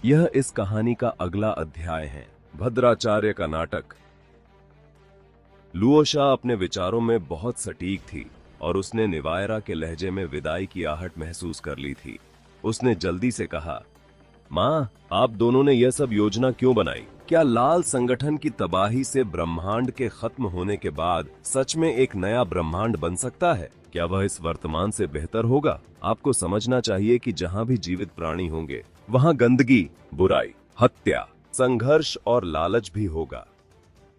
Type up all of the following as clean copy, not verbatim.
यह इस कहानी का अगला अध्याय है, भद्राचार्य का नाटक। लुओशा अपने विचारों में बहुत सटीक थी और उसने निवायरा के लहजे में विदाई की आहट महसूस कर ली थी। उसने जल्दी से कहा, माँ, आप दोनों ने यह सब योजना क्यों बनाई? क्या लाल संगठन की तबाही से ब्रह्मांड के खत्म होने के बाद सच में एक नया ब्रह्मांड बन सकता है? क्या वह इस वर्तमान से बेहतर होगा? आपको समझना चाहिए कि जहाँ भी जीवित प्राणी होंगे वहाँ गंदगी, बुराई, हत्या, संघर्ष और लालच भी होगा।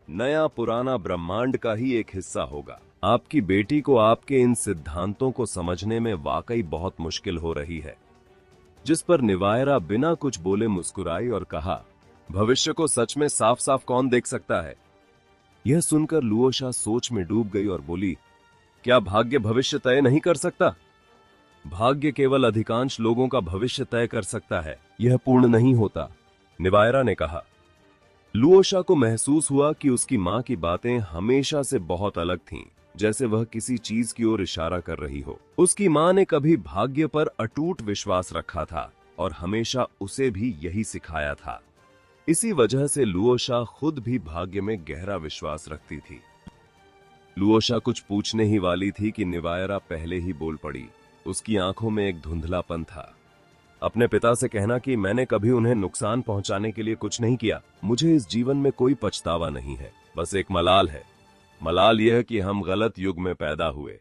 नया पुराना ब्रह्मांड का ही एक हिस्सा होगा। आपकी बेटी को आपके इन सिद्धांतों को समझने में वाकई बहुत मुश्किल हो रही है। जिस पर निवायरा बिना कुछ बोले मुस्कुराई और कहा, भविष्य को सच में साफ साफ कौन देख सकता है? यह सुनकर लुओशा सोच में डूब गई और बोली, क्या भाग्य भविष्य तय नहीं कर सकता? भाग्य केवल अधिकांश लोगों का भविष्य तय कर सकता है, यह पूर्ण नहीं होता, निवायरा ने कहा। लुओशा को महसूस हुआ कि उसकी मां की बातें हमेशा से बहुत अलग थीं, जैसे वह किसी चीज की ओर इशारा कर रही हो। उसकी मां ने कभी भाग्य पर अटूट विश्वास रखा था और हमेशा उसे भी यही सिखाया था। इसी वजह से लुओशा खुद भी भाग्य में गहरा विश्वास रखती थी। लुओशा कुछ पूछने ही वाली थी कि निवायरा पहले ही बोल पड़ी। उसकी आंखों में एक धुंधलापन था। अपने पिता से कहना कि मैंने कभी उन्हें नुकसान पहुंचाने के लिए कुछ नहीं किया। मुझे इस जीवन में कोई पछतावा नहीं है, बस एक मलाल है। मलाल यह कि हम गलत युग में पैदा हुए।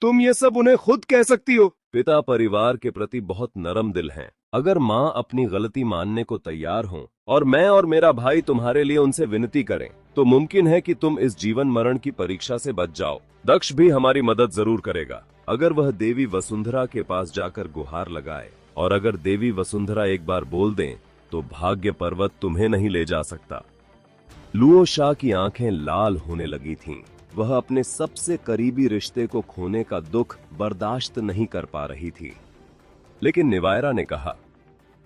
तुम ये सब उन्हें खुद कह सकती हो। पिता परिवार के प्रति बहुत नरम दिल हैं। अगर माँ अपनी गलती मानने को तैयार हो और मैं और मेरा भाई तुम्हारे लिए उनसे विनती करें, तो मुमकिन है कि तुम इस जीवन मरण की परीक्षा से बच जाओ। दक्ष भी हमारी मदद जरूर करेगा। अगर वह देवी वसुंधरा के पास जाकर गुहार लगाए और अगर देवी वसुंधरा एक बार बोल दें, तो भाग्य पर्वत तुम्हें नहीं ले जा सकता। लुओशा की आंखें लाल होने लगी थीं। वह अपने सबसे करीबी रिश्ते को खोने का दुख बर्दाश्त नहीं कर पा रही थी। लेकिन निवायरा ने कहा,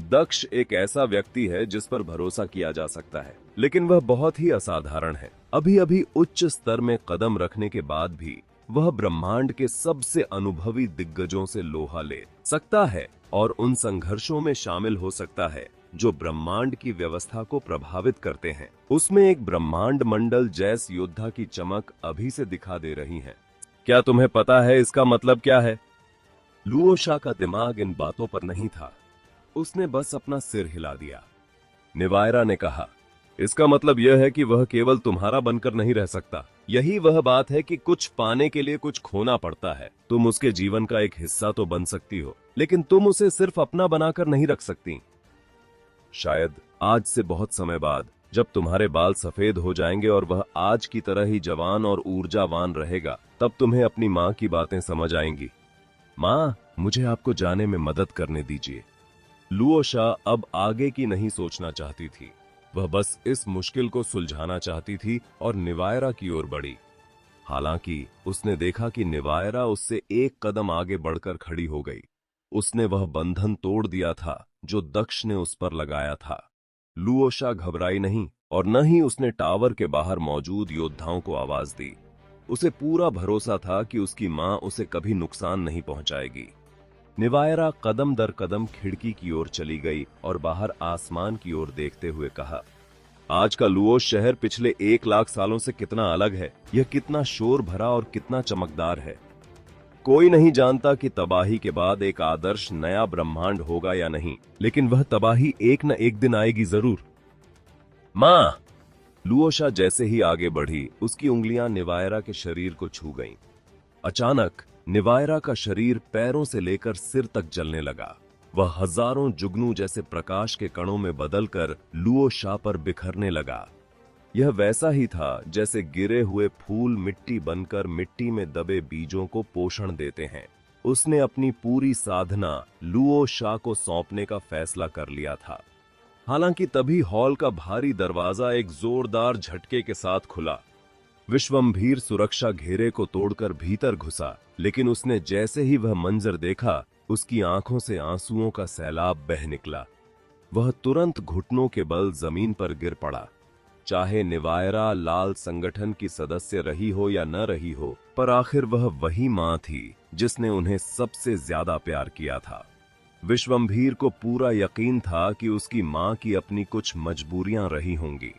दक्ष एक ऐसा व्यक्ति है जिस पर भरोसा किया जा सकता है, लेकिन वह बहुत ही असाधारण है। अभी अभी उच्च स्तर में कदम रखने के बाद भी वह ब्रह्मांड के सबसे अनुभवी दिग्गजों से लोहा ले सकता है और उन संघर्षों में शामिल हो सकता है जो ब्रह्मांड की व्यवस्था को प्रभावित करते हैं। उसमें एक ब्रह्मांड मंडल जैस योद्धा की चमक अभी से दिखा दे रही है। क्या तुम्हें पता है इसका मतलब क्या है? लुओशा का दिमाग इन बातों पर नहीं था। उसने बस अपना सिर हिला दिया। निवायरा ने कहा, इसका मतलब यह है कि वह केवल तुम्हारा बनकर नहीं रह सकता। यही वह बात है कि कुछ पाने के लिए कुछ खोना पड़ता है। तुम उसके जीवन का एक हिस्सा तो बन सकती हो, लेकिन तुम उसे सिर्फ अपना बनाकर नहीं रख सकती। शायद आज से बहुत समय बाद, जब तुम्हारे बाल सफेद हो जाएंगे और वह आज की तरह ही जवान और ऊर्जावान रहेगा, तब तुम्हें अपनी माँ की बातें समझ आएंगी। माँ, मुझे आपको जाने में मदद करने दीजिए। लुओशा अब आगे की नहीं सोचना चाहती थी। वह बस इस मुश्किल को सुलझाना चाहती थी और निवायरा की ओर बढ़ी। हालांकि उसने देखा कि निवायरा उससे एक कदम आगे बढ़कर खड़ी हो गई। उसने वह बंधन तोड़ दिया था जो दक्ष ने उस पर लगाया था। लुओशा घबराई नहीं और न ही उसने टावर के बाहर मौजूद योद्धाओं को आवाज दी। उसे पूरा भरोसा था कि उसकी मां उसे कभी नुकसान नहीं पहुंचाएगी। निवायरा कदम दर कदम खिड़की की ओर चली गई और बाहर आसमान की ओर देखते हुए कहा, आज का लुओस शहर पिछले 1,00,000 सालों से कितना अलग है। यह कितना शोर भरा और कितना चमकदार है। कोई नहीं जानता कि तबाही के बाद एक आदर्श नया ब्रह्मांड होगा या नहीं, लेकिन वह तबाही एक न एक दिन आएगी जरूर। मां! लुओशा जैसे ही आगे बढ़ी, उसकी उंगलियां निवायरा के शरीर को छू गईं। अचानक निवायरा का शरीर पैरों से लेकर सिर तक जलने लगा। वह हजारों जुगनू जैसे प्रकाश के कणों में बदलकर लुओशा पर बिखरने लगा। यह वैसा ही था जैसे गिरे हुए फूल मिट्टी बनकर मिट्टी में दबे बीजों को पोषण देते हैं। उसने अपनी पूरी साधना लुओशा को सौंपने का फैसला कर लिया था। हालांकि तभी हॉल का भारी दरवाजा एक जोरदार झटके के साथ खुला। विश्वम्भीर सुरक्षा घेरे को तोड़कर भीतर घुसा, लेकिन उसने जैसे ही वह मंजर देखा, उसकी आंखों से आंसुओं का सैलाब बह निकला। वह तुरंत घुटनों के बल जमीन पर गिर पड़ा। चाहे निवायरा लाल संगठन की सदस्य रही हो या न रही हो, पर आखिर वह वही मां थी जिसने उन्हें सबसे ज्यादा प्यार किया था। विश्वम्भीर को पूरा यकीन था कि उसकी मां की अपनी कुछ मजबूरियां रही होंगी।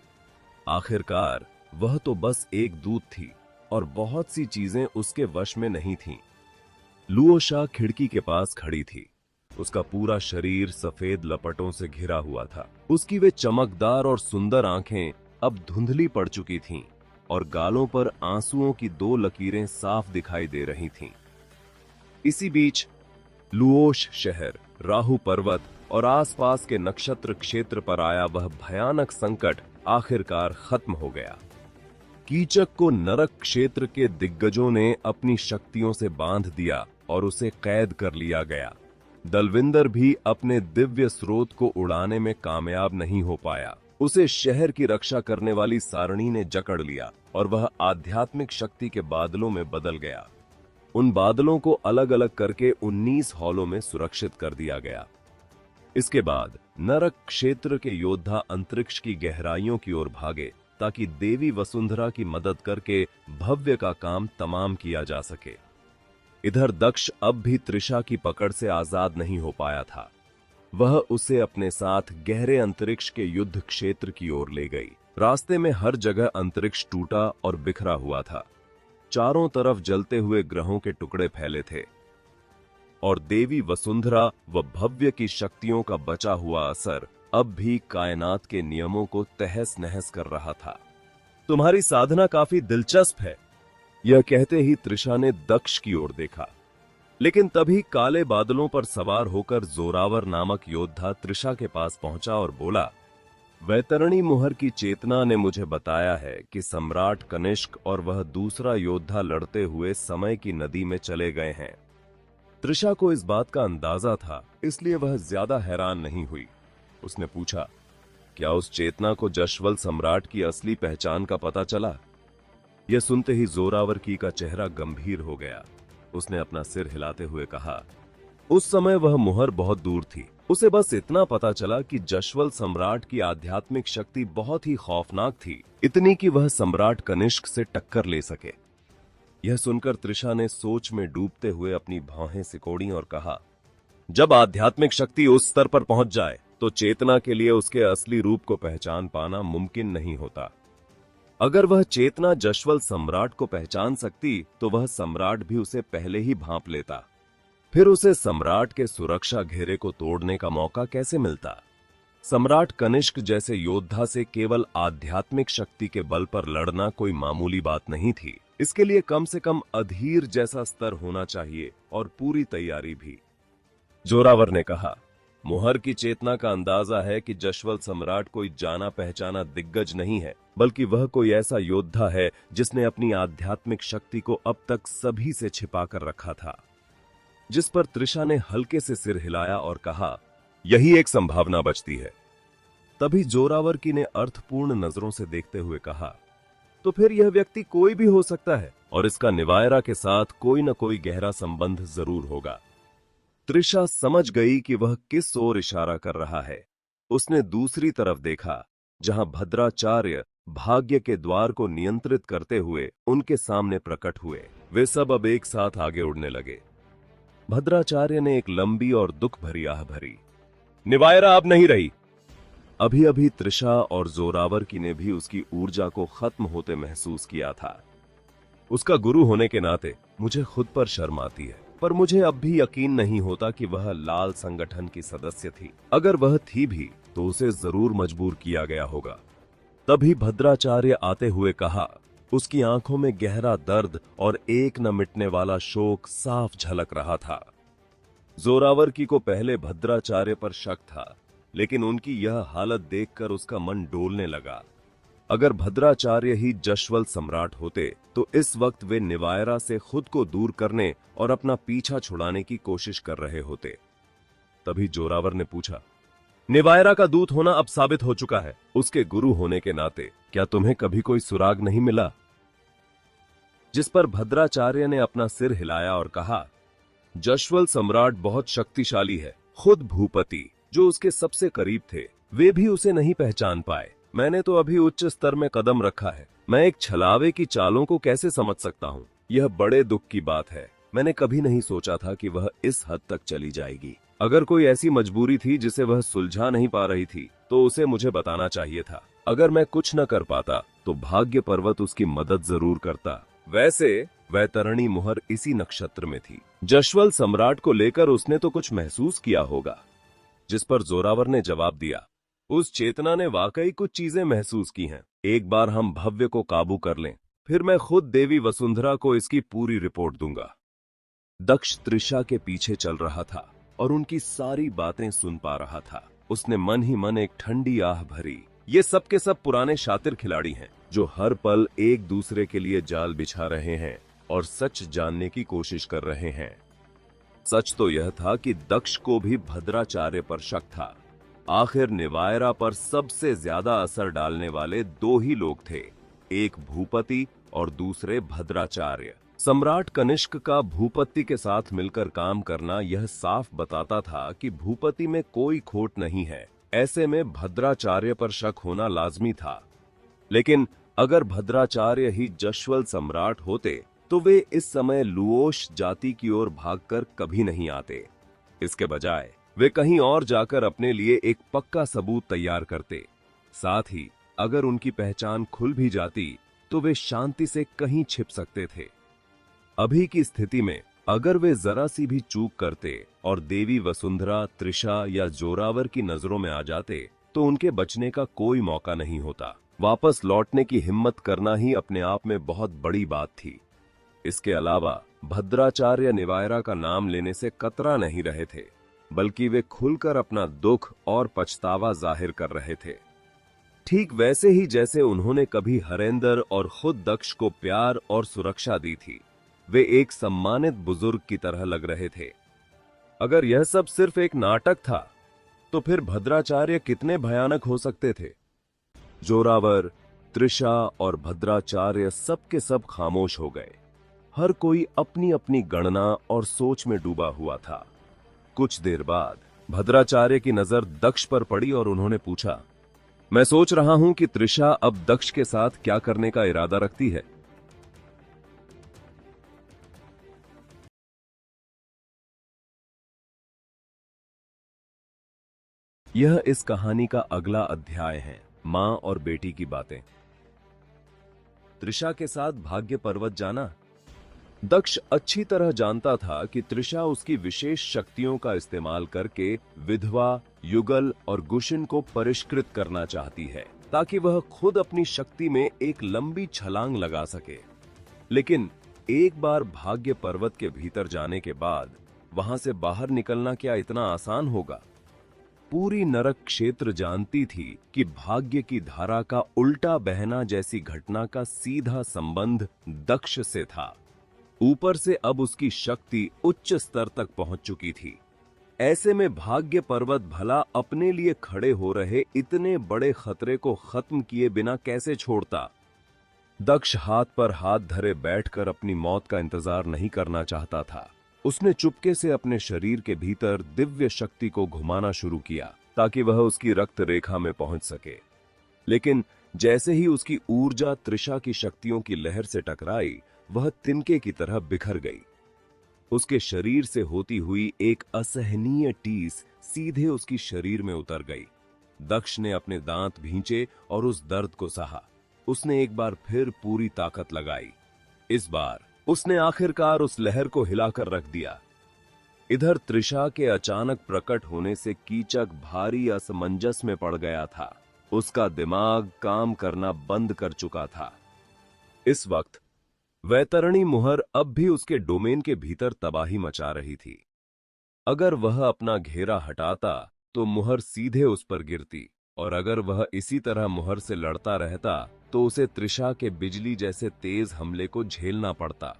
आखिरकार वह तो बस एक दूत थी और बहुत सी चीजें उसके वश में नहीं थीं। लुओशा खिड़की के पास खड़ी थी। उसका पूरा शरीर सफेद लपटों से घिरा हुआ था। उसकी वे चमकदार और सुंदर आंखें अब धुंधली पड़ चुकी थीं और गालों पर आंसुओं की 2 लकीरें साफ दिखाई दे रही थीं। इसी बीच लुओश शहर, राहु पर्वत और आसपास के नक्षत्र क्षेत्र पर आया वह भयानक संकट आखिरकार खत्म हो गया। कीचक को नरक क्षेत्र के दिग्गजों ने अपनी शक्तियों से बांध दिया और उसे कैद कर लिया गया। दलविंदर भी अपने दिव्य स्रोत को उड़ाने में कामयाब नहीं हो पाया। उसे शहर की रक्षा करने वाली सारणी ने जकड़ लिया और वह आध्यात्मिक शक्ति के बादलों में बदल गया। उन बादलों को अलग अलग करके 19 हॉलों में सुरक्षित कर दिया गया। इसके बाद नरक क्षेत्र के योद्धा अंतरिक्ष की गहराइयों की ओर भागे ताकि देवी वसुंधरा की मदद करके भव्य का काम तमाम किया जा सके। इधर दक्ष अब भी त्रिशा की पकड़ से आजाद नहीं हो पाया था। वह उसे अपने साथ गहरे अंतरिक्ष के युद्ध क्षेत्र की ओर ले गई। रास्ते में हर जगह अंतरिक्ष टूटा और बिखरा हुआ था। चारों तरफ जलते हुए ग्रहों के टुकड़े फैले थे और देवी वसुंधरा व भव्य की शक्तियों का बचा हुआ असर अब भी कायनात के नियमों को तहस नहस कर रहा था। तुम्हारी साधना काफी दिलचस्प है, यह कहते ही त्रिशा ने दक्ष की ओर देखा। लेकिन तभी काले बादलों पर सवार होकर जोरावर नामक योद्धा त्रिशा के पास पहुंचा और बोला, वैतरणी मुहर की चेतना ने मुझे बताया है कि सम्राट कनिष्क और वह दूसरा योद्धा लड़ते हुए समय की नदी में चले गए हैं। त्रिशा को इस बात का अंदाजा था, इसलिए वह ज्यादा हैरान नहीं हुई। उसने पूछा, क्या उस चेतना को जशवल सम्राट की असली पहचान का पता चला? यह सुनते ही जोरावर की का चेहरा गंभीर हो गया। उसने अपना सिर हिलाते हुए कहा, उस समय वह मुहर बहुत दूर थी। उसे बस इतना पता चला कि जशवल सम्राट की आध्यात्मिक शक्ति बहुत ही खौफनाक थी, इतनी कि वह सम्राट कनिष्क से टक्कर ले सके। यह सुनकर त्रिशा ने सोच में डूबते हुए अपनी भौहें सिकोड़ी और कहा, जब आध्यात्मिक शक्ति उस स्तर पर पहुंच जाए तो चेतना के लिए उसके असली रूप को पहचान पाना मुमकिन नहीं होता। अगर वह चेतना जशवल सम्राट को पहचान सकती तो वह सम्राट भी उसे पहले ही भांप लेता। फिर उसे सम्राट के सुरक्षा घेरे को तोड़ने का मौका कैसे मिलता? सम्राट कनिष्क जैसे योद्धा से केवल आध्यात्मिक शक्ति के बल पर लड़ना कोई मामूली बात नहीं थी। इसके लिए कम से कम अधीर जैसा स्तर होना चाहिए और पूरी तैयारी भी। जोरावर ने कहा, मुहर की चेतना का अंदाजा है कि जशवल सम्राट कोई जाना पहचाना दिग्गज नहीं है, बल्कि वह कोई ऐसा योद्धा है जिसने अपनी आध्यात्मिक शक्ति को अब तक सभी से छिपा कर रखा था। जिस पर त्रिशा ने हल्के से सिर हिलाया और कहा, यही एक संभावना बचती है। तभी जोरावर की ने अर्थपूर्ण नजरों से देखते हुए कहा, तो फिर यह व्यक्ति कोई भी हो सकता है और इसका निवायरा के साथ कोई न कोई गहरा संबंध जरूर होगा। त्रिशा समझ गई कि वह किस ओर इशारा कर रहा है। उसने दूसरी तरफ देखा, जहां भद्राचार्य भाग्य के द्वार को नियंत्रित करते हुए उनके सामने प्रकट हुए। वे सब अब एक साथ आगे उड़ने लगे। भद्राचार्य ने एक लंबी और दुख भरी आह भरी, निवायरा अब नहीं रही। अभी अभी त्रिशा और जोरावर की ने भी उसकी ऊर्जा को खत्म होते महसूस किया था। उसका गुरु होने के नाते मुझे खुद पर शर्म आती है, पर मुझे अब भी यकीन नहीं होता कि वह लाल संगठन की सदस्य थी। अगर वह थी भी तो उसे जरूर मजबूर किया गया होगा। तभी भद्राचार्य आते हुए कहा। उसकी आंखों में गहरा दर्द और एक न मिटने वाला शोक साफ झलक रहा था। जोरावर की को पहले भद्राचार्य पर शक था, लेकिन उनकी यह हालत देखकर उसका मन डोलने लगा। अगर भद्राचार्य ही जशवल सम्राट होते तो इस वक्त वे निवायरा से खुद को दूर करने और अपना पीछा छुड़ाने की कोशिश कर रहे होते। तभी जोरावर ने पूछा, निवायरा का दूत होना अब साबित हो चुका है, उसके गुरु होने के नाते क्या तुम्हें कभी कोई सुराग नहीं मिला? जिस पर भद्राचार्य ने अपना सिर हिलाया और कहा, जशवल सम्राट बहुत शक्तिशाली है। खुद भूपति जो उसके सबसे करीब थे वे भी उसे नहीं पहचान पाए। मैंने तो अभी उच्च स्तर में कदम रखा है। मैं एक छलावे की चालों को कैसे समझ सकता हूँ? यह बड़े दुख की बात है। मैंने कभी नहीं सोचा था कि वह इस हद तक चली जाएगी। अगर कोई ऐसी मजबूरी थी जिसे वह सुलझा नहीं पा रही थी तो उसे मुझे बताना चाहिए था। अगर मैं कुछ न कर पाता तो भाग्य पर्वत उसकी मदद जरूर करता। वैसे वैतरणी मुहर इसी नक्षत्र में थी। जशवल सम्राट को लेकर उसने तो कुछ महसूस किया होगा। जिस पर जोरावर ने जवाब दिया, उस चेतना ने वाकई कुछ चीजें महसूस की हैं। एक बार हम भव्य को काबू कर लें, फिर मैं खुद देवी वसुंधरा को इसकी पूरी रिपोर्ट दूंगा। दक्ष त्रिशा के पीछे चल रहा था और उनकी सारी बातें सुन पा रहा था। उसने मन ही मन एक ठंडी आह भरी। ये सब के सब पुराने शातिर खिलाड़ी हैं जो हर पल एक दूसरे के लिए जाल बिछा रहे हैं और सच जानने की कोशिश कर रहे हैं। सच तो यह था कि दक्ष को भी भद्राचार्य पर शक था। आखिर निवायरा पर सबसे ज्यादा असर डालने वाले दो ही लोग थे, एक भूपति और दूसरे भद्राचार्य। सम्राट कनिष्क का भूपति के साथ मिलकर काम करना यह साफ बताता था कि भूपति में कोई खोट नहीं है। ऐसे में भद्राचार्य पर शक होना लाजमी था। लेकिन अगर भद्राचार्य ही जशवल सम्राट होते तो वे इस समय लुओश जाति की ओर भागकर कभी नहीं आते। इसके बजाय वे कहीं और जाकर अपने लिए एक पक्का सबूत तैयार करते। साथ ही अगर उनकी पहचान खुल भी जाती तो वे शांति से कहीं छिप सकते थे। अभी की स्थिति में अगर वे जरा सी भी चूक करते और देवी वसुंधरा, त्रिशा या जोरावर की नजरों में आ जाते तो उनके बचने का कोई मौका नहीं होता। वापस लौटने की हिम्मत करना ही अपने आप में बहुत बड़ी बात थी। इसके अलावा भद्राचार्य निवायरा का नाम लेने से कतरा नहीं रहे थे, बल्कि वे खुलकर अपना दुख और पछतावा जाहिर कर रहे थे। ठीक वैसे ही जैसे उन्होंने कभी हरेंद्र और खुद दक्ष को प्यार और सुरक्षा दी थी। वे एक सम्मानित बुजुर्ग की तरह लग रहे थे। अगर यह सब सिर्फ एक नाटक था तो फिर भद्राचार्य कितने भयानक हो सकते थे। जोरावर, त्रिशा और भद्राचार्य सब के सब खामोश हो गए। हर कोई अपनी अपनी गणना और सोच में डूबा हुआ था। कुछ देर बाद भद्राचार्य की नजर दक्ष पर पड़ी और उन्होंने पूछा, मैं सोच रहा हूं कि त्रिशा अब दक्ष के साथ क्या करने का इरादा रखती है। यह इस कहानी का अगला अध्याय है, मां और बेटी की बातें। त्रिशा के साथ भाग्य पर्वत जाना। दक्ष अच्छी तरह जानता था कि त्रिशा उसकी विशेष शक्तियों का इस्तेमाल करके विधवा, युगल और गुशिन को परिष्कृत करना चाहती है ताकि वह खुद अपनी शक्ति में एक लंबी छलांग लगा सके। लेकिन एक बार भाग्य पर्वत के भीतर जाने के बाद वहां से बाहर निकलना क्या इतना आसान होगा। पूरी नरक क्षेत्र जानती थी कि भाग्य की धारा का उल्टा बहना जैसी घटना का सीधा संबंध दक्ष से था। ऊपर से अब उसकी शक्ति उच्च स्तर तक पहुंच चुकी थी। ऐसे में भाग्य पर्वत भला अपने लिए खड़े हो रहे इतने बड़े खतरे को खत्म किए बिना कैसे छोड़ता। दक्ष हाथ पर हाथ धरे बैठकर अपनी मौत का इंतजार नहीं करना चाहता था। उसने चुपके से अपने शरीर के भीतर दिव्य शक्ति को घुमाना शुरू किया ताकि वह उसकी रक्त रेखा में पहुंच सके। लेकिन जैसे ही उसकी ऊर्जा त्रिशा की शक्तियों की लहर से टकराई, वह तिनके की तरह बिखर गई। उसके शरीर से होती हुई एक असहनीय टीस सीधे उसकी शरीर में उतर गई। दक्ष ने अपने दांत भींचे और उस दर्द को सहा। उसने एक बार फिर पूरी ताकत लगाई। इस बार उसने आखिरकार उस लहर को हिलाकर रख दिया। इधर त्रिशा के अचानक प्रकट होने से कीचक भारी असमंजस में पड़ गया था। उसका दिमाग काम करना बंद कर चुका था। इस वक्त वैतरणी मुहर अब भी उसके डोमेन के भीतर तबाही मचा रही थी। अगर वह अपना घेरा हटाता तो मुहर सीधे उस पर गिरती, और अगर वह इसी तरह मुहर से लड़ता रहता तो उसे त्रिशा के बिजली जैसे तेज हमले को झेलना पड़ता।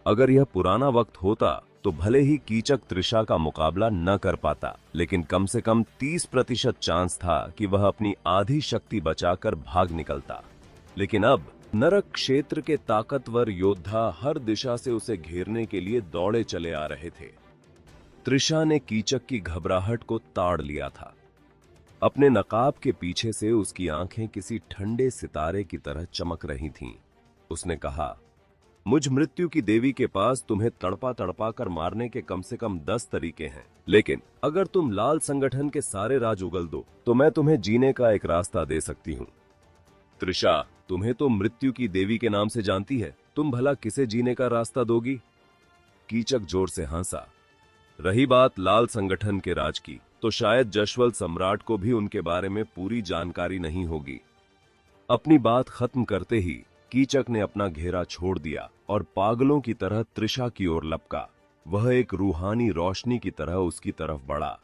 अगर यह पुराना वक्त होता तो भले ही कीचक त्रिशा का मुकाबला न कर पाता, लेकिन कम से कम 30% चांस था कि वह अपनी आधी शक्ति बचाकर भाग निकलता। लेकिन अब नरक क्षेत्र के ताकतवर योद्धा हर दिशा से उसे घेरने के लिए दौड़े चले आ रहे थे। त्रिशा ने कीचक की घबराहट को ताड़ लिया था। अपने नकाब के पीछे से उसकी आंखें किसी ठंडे सितारे की तरह चमक रही थीं। उसने कहा, मुझ मृत्यु की देवी के पास तुम्हें तड़पा तड़पा कर मारने के कम से कम 10 तरीके हैं, लेकिन अगर तुम लाल संगठन के सारे राज उगल दो तो मैं तुम्हें जीने का एक रास्ता दे सकती हूँ। त्रिशा, तुम्हें तो मृत्यु की देवी के नाम से जानती है, तुम भला किसे जीने का रास्ता दोगी? कीचक जोर से हंसा। रही बात लाल संगठन के राज की, तो शायद जशवल सम्राट को भी उनके बारे में पूरी जानकारी नहीं होगी। अपनी बात खत्म करते ही कीचक ने अपना घेरा छोड़ दिया और पागलों की तरह त्रिशा की ओर लपका। वह एक रूहानी रोशनी की तरह उसकी तरफ बढ़ा।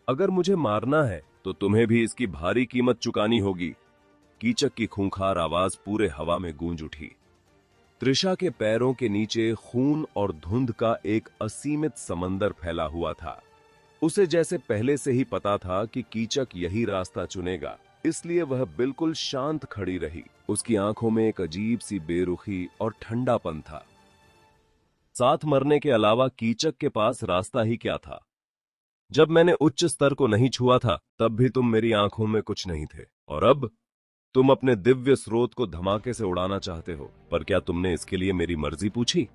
अगर मुझे मारना है तो तुम्हें भी इसकी भारी कीमत चुकानी होगी। कीचक की खूंखार आवाज पूरे हवा में गूंज उठी। त्रिशा के पैरों के नीचे खून और धुंध का एक असीमित समंदर फैला हुआ था। उसे जैसे पहले से ही पता था कि कीचक यही रास्ता चुनेगा, इसलिए वह बिल्कुल शांत खड़ी रही। उसकी आंखों में एक अजीब सी बेरुखी और ठंडापन था। साथ मरने के अलावा कीचक के पास रास्ता ही क्या था? जब मैंने उच्च स्तर को नहीं छुआ था तब भी तुम मेरी आंखों में कुछ नहीं थे, और अब तुम अपने दिव्य स्रोत को धमाके से उड़ाना चाहते हो, पर क्या तुमने इसके लिए मेरी मर्जी पूछी?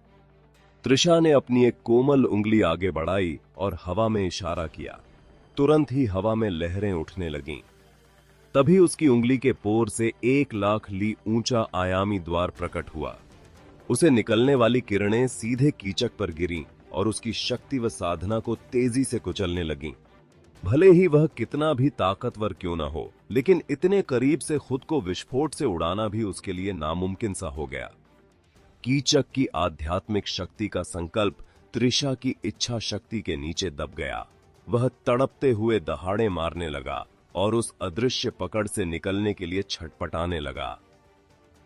त्रिशा ने अपनी एक कोमल उंगली आगे बढ़ाई और हवा में इशारा किया। तुरंत ही हवा में लहरें उठने लगीं। तभी उसकी उंगली के पोर से 1,00,000 ली ऊंचा आयामी द्वार प्रकट हुआ। उसे निकलने वाली किरणें सीधे कीचक पर गिरीं और उसकी शक्ति व साधना को तेजी से कुचलने लगीं। भले ही वह कितना भी ताकतवर क्यों ना हो, लेकिन इतने करीब से खुद को विस्फोट से उड़ाना भी उसके लिए नामुमकिन सा हो गया। कीचक की आध्यात्मिक शक्ति का संकल्प त्रिशा की इच्छा शक्ति के नीचे दब गया। वह तड़पते हुए दहाड़े मारने लगा और उस अदृश्य पकड़ से निकलने के लिए छटपटाने लगा।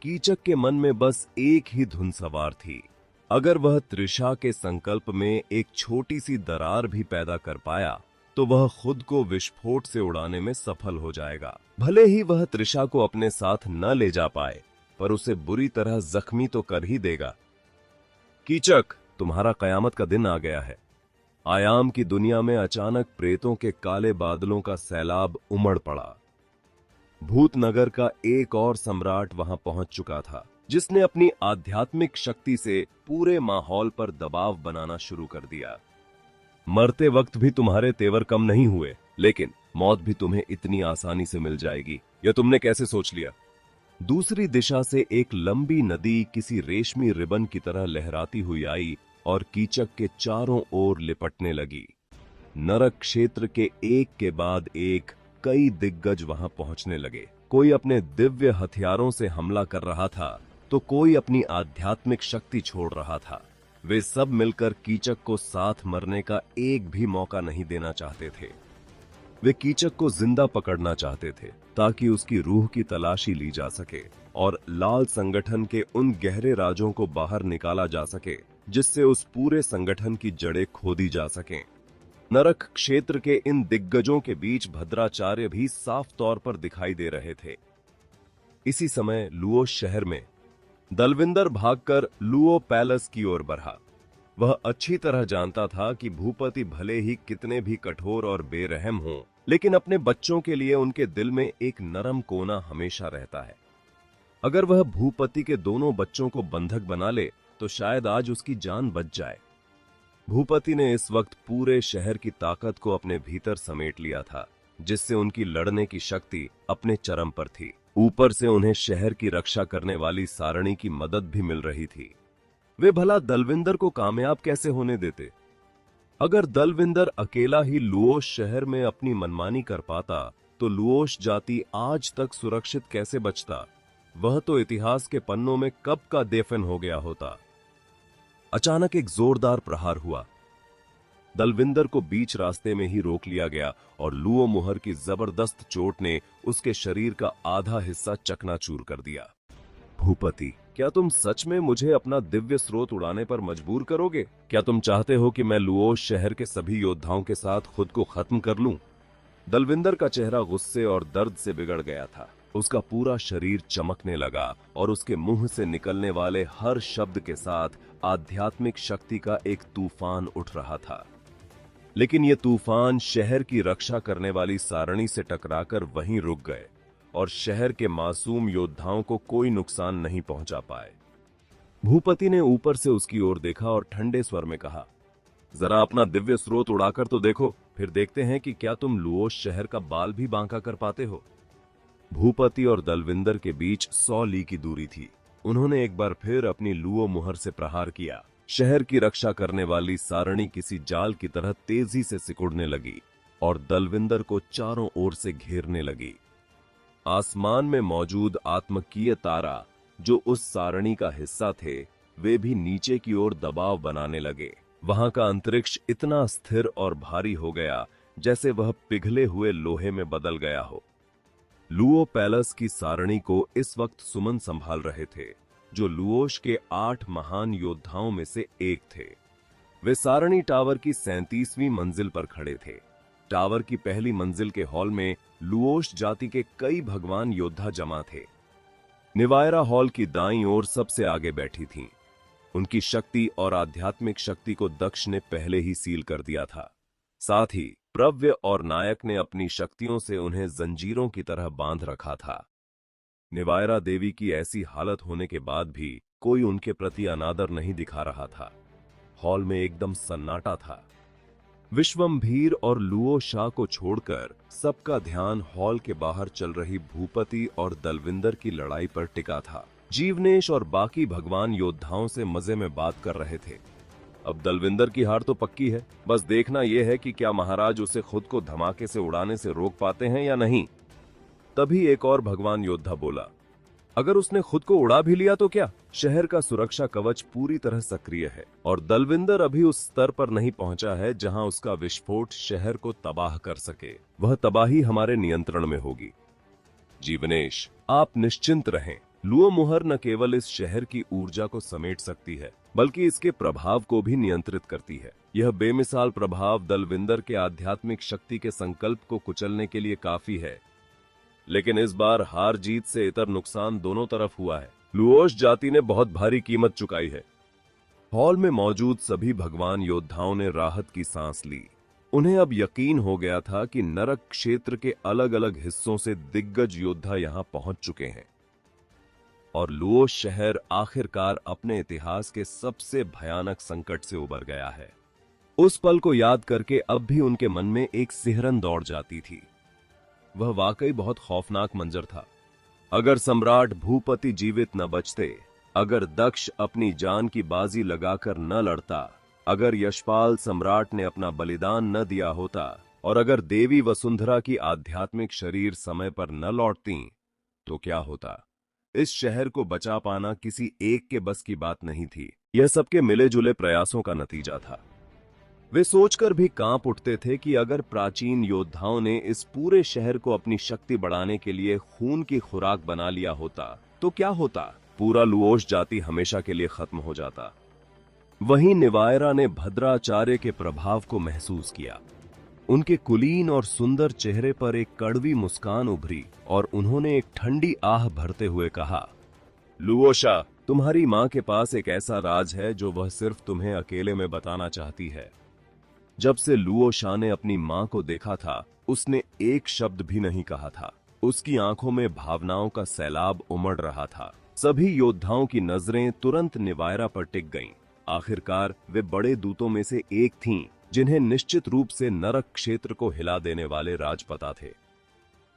कीचक के मन में बस एक ही धुन सवार थी। अगर वह त्रिशा के संकल्प में एक छोटी सी दरार भी पैदा कर पाया तो वह खुद को विस्फोट से उड़ाने में सफल हो जाएगा। भले ही वह त्रिशा को अपने साथ न ले जा पाए, पर उसे बुरी तरह जख्मी तो कर ही देगा। कीचक, तुम्हारा कयामत का दिन आ गया है। आयाम की दुनिया में अचानक प्रेतों के काले बादलों का सैलाब उमड़ पड़ा। भूतनगर का एक और सम्राट वहां पहुंच चुका था, जिसने अपनी आध्यात्मिक शक्ति से पूरे माहौल पर दबाव बनाना शुरू कर दिया। मरते वक्त भी तुम्हारे तेवर कम नहीं हुए, लेकिन मौत भी तुम्हें इतनी आसानी से मिल जाएगी, यह तुमने कैसे सोच लिया? दूसरी दिशा से एक लंबी नदी किसी रेशमी रिबन की तरह लहराती हुई आई और कीचक के चारों ओर लिपटने लगी। नरक क्षेत्र के एक के बाद एक कई दिग्गज वहां पहुंचने लगे। कोई अपने दिव्य हथियारों से हमला कर रहा था तो कोई अपनी आध्यात्मिक शक्ति छोड़ रहा था। वे सब मिलकर कीचक को साथ मरने का एक भी मौका नहीं देना चाहते थे। वे कीचक को जिंदा पकड़ना चाहते थे ताकि उसकी रूह की तलाशी ली जा सके और लाल संगठन के उन गहरे राजों को बाहर निकाला जा सके जिससे उस पूरे संगठन की जड़ें खोदी जा सकें। नरक क्षेत्र के इन दिग्गजों के बीच भद्राचार्य भी साफ तौर पर दिखाई दे रहे थे। इसी समय लुओस शहर में दलविंदर भागकर लुओ पैलेस की ओर बढ़ा। वह अच्छी तरह जानता था कि भूपति भले ही कितने भी कठोर और बेरहम हों, लेकिन अपने बच्चों के लिए उनके दिल में एक नरम कोना हमेशा रहता है। अगर वह भूपति के दोनों बच्चों को बंधक बना ले तो शायद आज उसकी जान बच जाए। भूपति ने इस वक्त पूरे शहर की ताकत को अपने भीतर समेट लिया था, जिससे उनकी लड़ने की शक्ति अपने चरम पर थी। ऊपर से उन्हें शहर की रक्षा करने वाली सारणी की मदद भी मिल रही थी। वे भला दलविंदर को कामयाब कैसे होने देते? अगर दलविंदर अकेला ही लुओस शहर में अपनी मनमानी कर पाता तो लुओस जाति आज तक सुरक्षित कैसे बचता? वह तो इतिहास के पन्नों में कब का दफन हो गया होता। अचानक एक जोरदार प्रहार हुआ। दलविंदर को बीच रास्ते में ही रोक लिया गया और लुओ मुहर की जबरदस्त चोट ने उसके शरीर का आधा हिस्सा चकनाचूर कर दिया। भूपति, क्या तुम सच में मुझे अपना दिव्य स्रोत उड़ाने पर मजबूर करोगे? क्या तुम चाहते हो कि मैं लुओस शहर के सभी योद्धाओं के साथ खुद को खत्म कर लूं? दलविंदर का चेहरा गुस्से और दर्द से बिगड़ गया था। उसका पूरा शरीर चमकने लगा और उसके मुंह से निकलने वाले हर शब्द के साथ आध्यात्मिक शक्ति का एक तूफान उठ रहा था। लेकिन यह तूफान शहर की रक्षा करने वाली सारणी से टकराकर वहीं रुक गए और शहर के मासूम योद्धाओं को कोई नुकसान नहीं पहुंचा पाए। भूपति ने ऊपर से उसकी ओर देखा और ठंडे स्वर में कहा, जरा अपना दिव्य स्रोत उड़ाकर तो देखो, फिर देखते हैं कि क्या तुम लुओश शहर का बाल भी बांका कर पाते हो। भूपति और दलविंदर के बीच 100 ली की दूरी थी। उन्होंने एक बार फिर अपनी लुओ मुहर से प्रहार किया। शहर की रक्षा करने वाली सारणी किसी जाल की तरह तेजी से सिकुड़ने लगी और दलविंदर को चारों ओर से घेरने लगी। आसमान में मौजूद आत्मकीय तारा जो उस सारणी का हिस्सा थे, वे भी नीचे की ओर दबाव बनाने लगे। वहां का अंतरिक्ष इतना स्थिर और भारी हो गया जैसे वह पिघले हुए लोहे में बदल गया हो। लुओ पैलेस की सारणी को इस वक्त सुमन संभाल रहे थे, जो लुओश के 8 महान योद्धाओं में से एक थे। वे सारणी टावर की 37वीं मंजिल पर खड़े थे। टावर की पहली मंजिल के हॉल में लुओश जाति के कई भगवान योद्धा जमा थे। निवायरा हॉल की दाईं ओर सबसे आगे बैठी थीं। उनकी शक्ति और आध्यात्मिक शक्ति को दक्ष ने पहले ही सील कर दिया था। साथ ही प्रव्य और नायक ने अपनी शक्तियों से उन्हें जंजीरों की तरह बांध रखा था। निवायरा देवी की ऐसी हालत होने के बाद भी कोई उनके प्रति अनादर नहीं दिखा रहा था। हॉल में एकदम सन्नाटा था। विश्वम्भीर और लुओ शाह को छोड़कर सबका ध्यान हॉल के बाहर चल रही भूपति और दलविंदर की लड़ाई पर टिका था। जीवनेश और बाकी भगवान योद्धाओं से मजे में बात कर रहे थे। अब दलविंदर की हार तो पक्की है, बस देखना यह है कि क्या महाराज उसे खुद को धमाके से उड़ाने से रोक पाते हैं या नहीं। तभी एक और भगवान योद्धा बोला, अगर उसने खुद को उड़ा भी लिया तो क्या? शहर का सुरक्षा कवच पूरी तरह सक्रिय है और दलविंदर अभी उस स्तर पर नहीं पहुंचा है जहां उसका विस्फोट शहर को तबाह कर सके। वह तबाही हमारे नियंत्रण में होगी। जीवनेश, आप निश्चिंत रहें। लुओ मुहर न केवल इस शहर की ऊर्जा को समेट सकती है, बल्कि इसके प्रभाव को भी नियंत्रित करती है। यह बेमिसाल प्रभाव दलविंदर के आध्यात्मिक शक्ति के संकल्प को कुचलने के लिए काफी है। लेकिन इस बार हार जीत से इतर नुकसान दोनों तरफ हुआ है। लुओश जाति ने बहुत भारी कीमत चुकाई है। हॉल में मौजूद सभी भगवान योद्धाओं ने राहत की सांस ली। उन्हें अब यकीन हो गया था कि नरक क्षेत्र के अलग अलग हिस्सों से दिग्गज योद्धा यहां पहुंच चुके हैं और लुओश शहर आखिरकार अपने इतिहास के सबसे भयानक संकट से उबर गया है। उस पल को याद करके अब भी उनके मन में एक सिहरन दौड़ जाती थी। वह वाकई बहुत खौफनाक मंजर था। अगर सम्राट भूपति जीवित न बचते, अगर दक्ष अपनी जान की बाजी लगाकर न लड़ता, अगर यशपाल सम्राट ने अपना बलिदान न दिया होता और अगर देवी वसुंधरा की आध्यात्मिक शरीर समय पर न लौटती, तो क्या होता? इस शहर को बचा पाना किसी एक के बस की बात नहीं थी। यह सबके मिले जुले प्रयासों का नतीजा था। वे सोचकर भी कांप उठते थे कि अगर प्राचीन योद्धाओं ने इस पूरे शहर को अपनी शक्ति बढ़ाने के लिए खून की खुराक बना लिया होता तो क्या होता? पूरा लुओश जाति हमेशा के लिए खत्म हो जाता। वहीं निवायरा ने भद्राचार्य के प्रभाव को महसूस किया। उनके कुलीन और सुंदर चेहरे पर एक कड़वी मुस्कान उभरी और उन्होंने एक ठंडी आह भरते हुए कहा, लुओशा, तुम्हारी मां के पास एक ऐसा राज है जो वह सिर्फ तुम्हें अकेले में बताना चाहती है। जब से लुओ शाह ने अपनी मां को देखा था, उसने एक शब्द भी नहीं कहा था। उसकी आंखों में भावनाओं का सैलाब उमड़ रहा था। सभी योद्धाओं की नजरें तुरंत निवायरा पर टिक गईं। आखिरकार वे बड़े दूतों में से एक थीं, जिन्हें निश्चित रूप से नरक क्षेत्र को हिला देने वाले राज पता थे।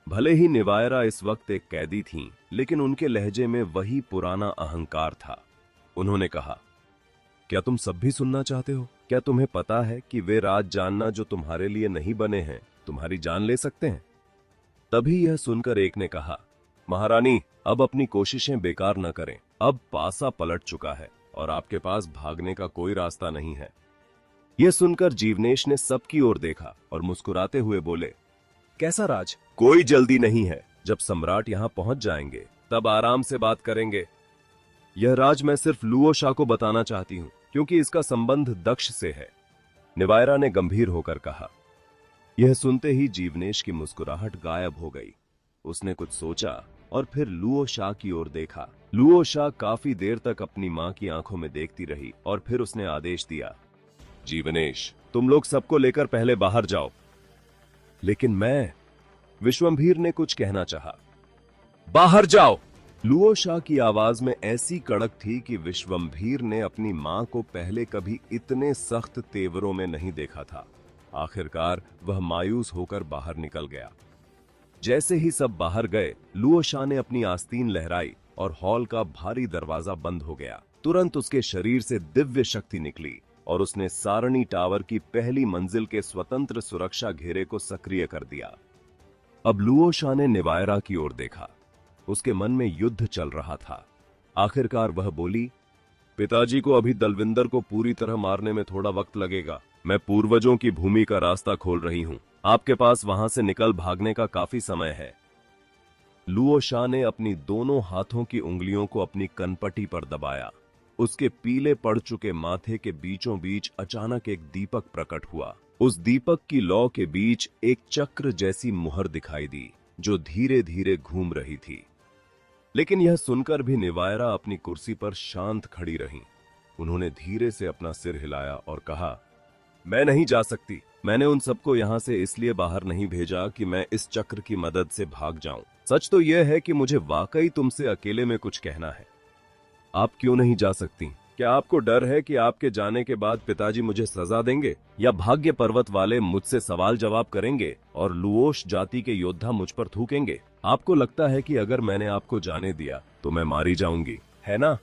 भले ही निवायरा इस वक्त एक कैदी थीं, लेकिन उनके लहजे में वही पुराना अहंकार था। उन्होंने कहा, क्या तुम सब भी सुनना चाहते हो? क्या तुम्हें पता है कि वे राज जानना जो तुम्हारे लिए नहीं बने हैं, तुम्हारी जान ले सकते हैं? तभी यह सुनकर एक ने कहा, महारानी, अब अपनी कोशिशें बेकार न करें। अब पासा पलट चुका है और आपके पास भागने का कोई रास्ता नहीं है। यह सुनकर जीवनेश ने सबकी ओर देखा और मुस्कुराते हुए बोले, कैसा राज? कोई जल्दी नहीं है। जब सम्राट यहां पहुंच जाएंगे तब आराम से बात करेंगे। यह राज मैं सिर्फ लुओ शाह को बताना चाहती हूं, क्योंकि इसका संबंध दक्ष से है। निवायरा ने गंभीर होकर कहा। यह सुनते ही जीवनेश की मुस्कुराहट गायब हो गई। उसने कुछ सोचा और फिर लुओ शाह की ओर देखा। लुओ शाह काफी देर तक अपनी मां की आंखों में देखती रही और फिर उसने आदेश दिया, जीवनेश, तुम लोग सबको लेकर पहले बाहर जाओ। लेकिन मैं, विश्वम्भीर ने कुछ कहना चाहा। बाहर जाओ, लुओ शाह की आवाज में ऐसी कड़क थी कि विश्वम्भीर ने अपनी मां को पहले कभी इतने सख्त तेवरों में नहीं देखा था। आखिरकार वह मायूस होकर बाहर निकल गया। जैसे ही सब बाहर गए, लुओ शाह ने अपनी आस्तीन लहराई और हॉल का भारी दरवाजा बंद हो गया। तुरंत उसके शरीर से दिव्य शक्ति निकली और उसने सारणी टावर की पहली मंजिल के स्वतंत्र सुरक्षा घेरे को सक्रिय कर दिया। अब लुओ शाह ने निवायरा की ओर देखा। उसके मन में युद्ध चल रहा था। आखिरकार वह बोली, पिताजी को अभी दलविंदर को पूरी तरह मारने में थोड़ा वक्त लगेगा। मैं पूर्वजों की भूमि का रास्ता खोल रही हूं। आपके पास वहां से निकल भागने का काफी समय है। लुओ शाह ने अपनी दोनों हाथों की उंगलियों को अपनी कनपटी पर दबाया। उसके पीले पड़ चुके माथे के बीचों बीच अचानक एक दीपक प्रकट हुआ। उस दीपक की लौ के बीच एक चक्र जैसी मुहर दिखाई दी, जो धीरे धीरे घूम रही थी। लेकिन यह सुनकर भी निवायरा अपनी कुर्सी पर शांत खड़ी रहीं। उन्होंने धीरे से अपना सिर हिलाया और कहा, मैं नहीं जा सकती। मैंने उन सबको यहां से इसलिए बाहर नहीं भेजा कि मैं इस चक्र की मदद से भाग जाऊं। सच तो यह है कि मुझे वाकई तुमसे अकेले में कुछ कहना है। आप क्यों नहीं जा सकती? क्या आपको डर है कि आपके जाने के बाद पिताजी मुझे सजा देंगे, या भाग्य पर्वत वाले मुझसे सवाल जवाब करेंगे और लुओश जाति के योद्धा मुझ पर थूकेंगे? आपको लगता है कि अगर मैंने आपको जाने दिया तो मैं मारी जाऊंगी, है ना?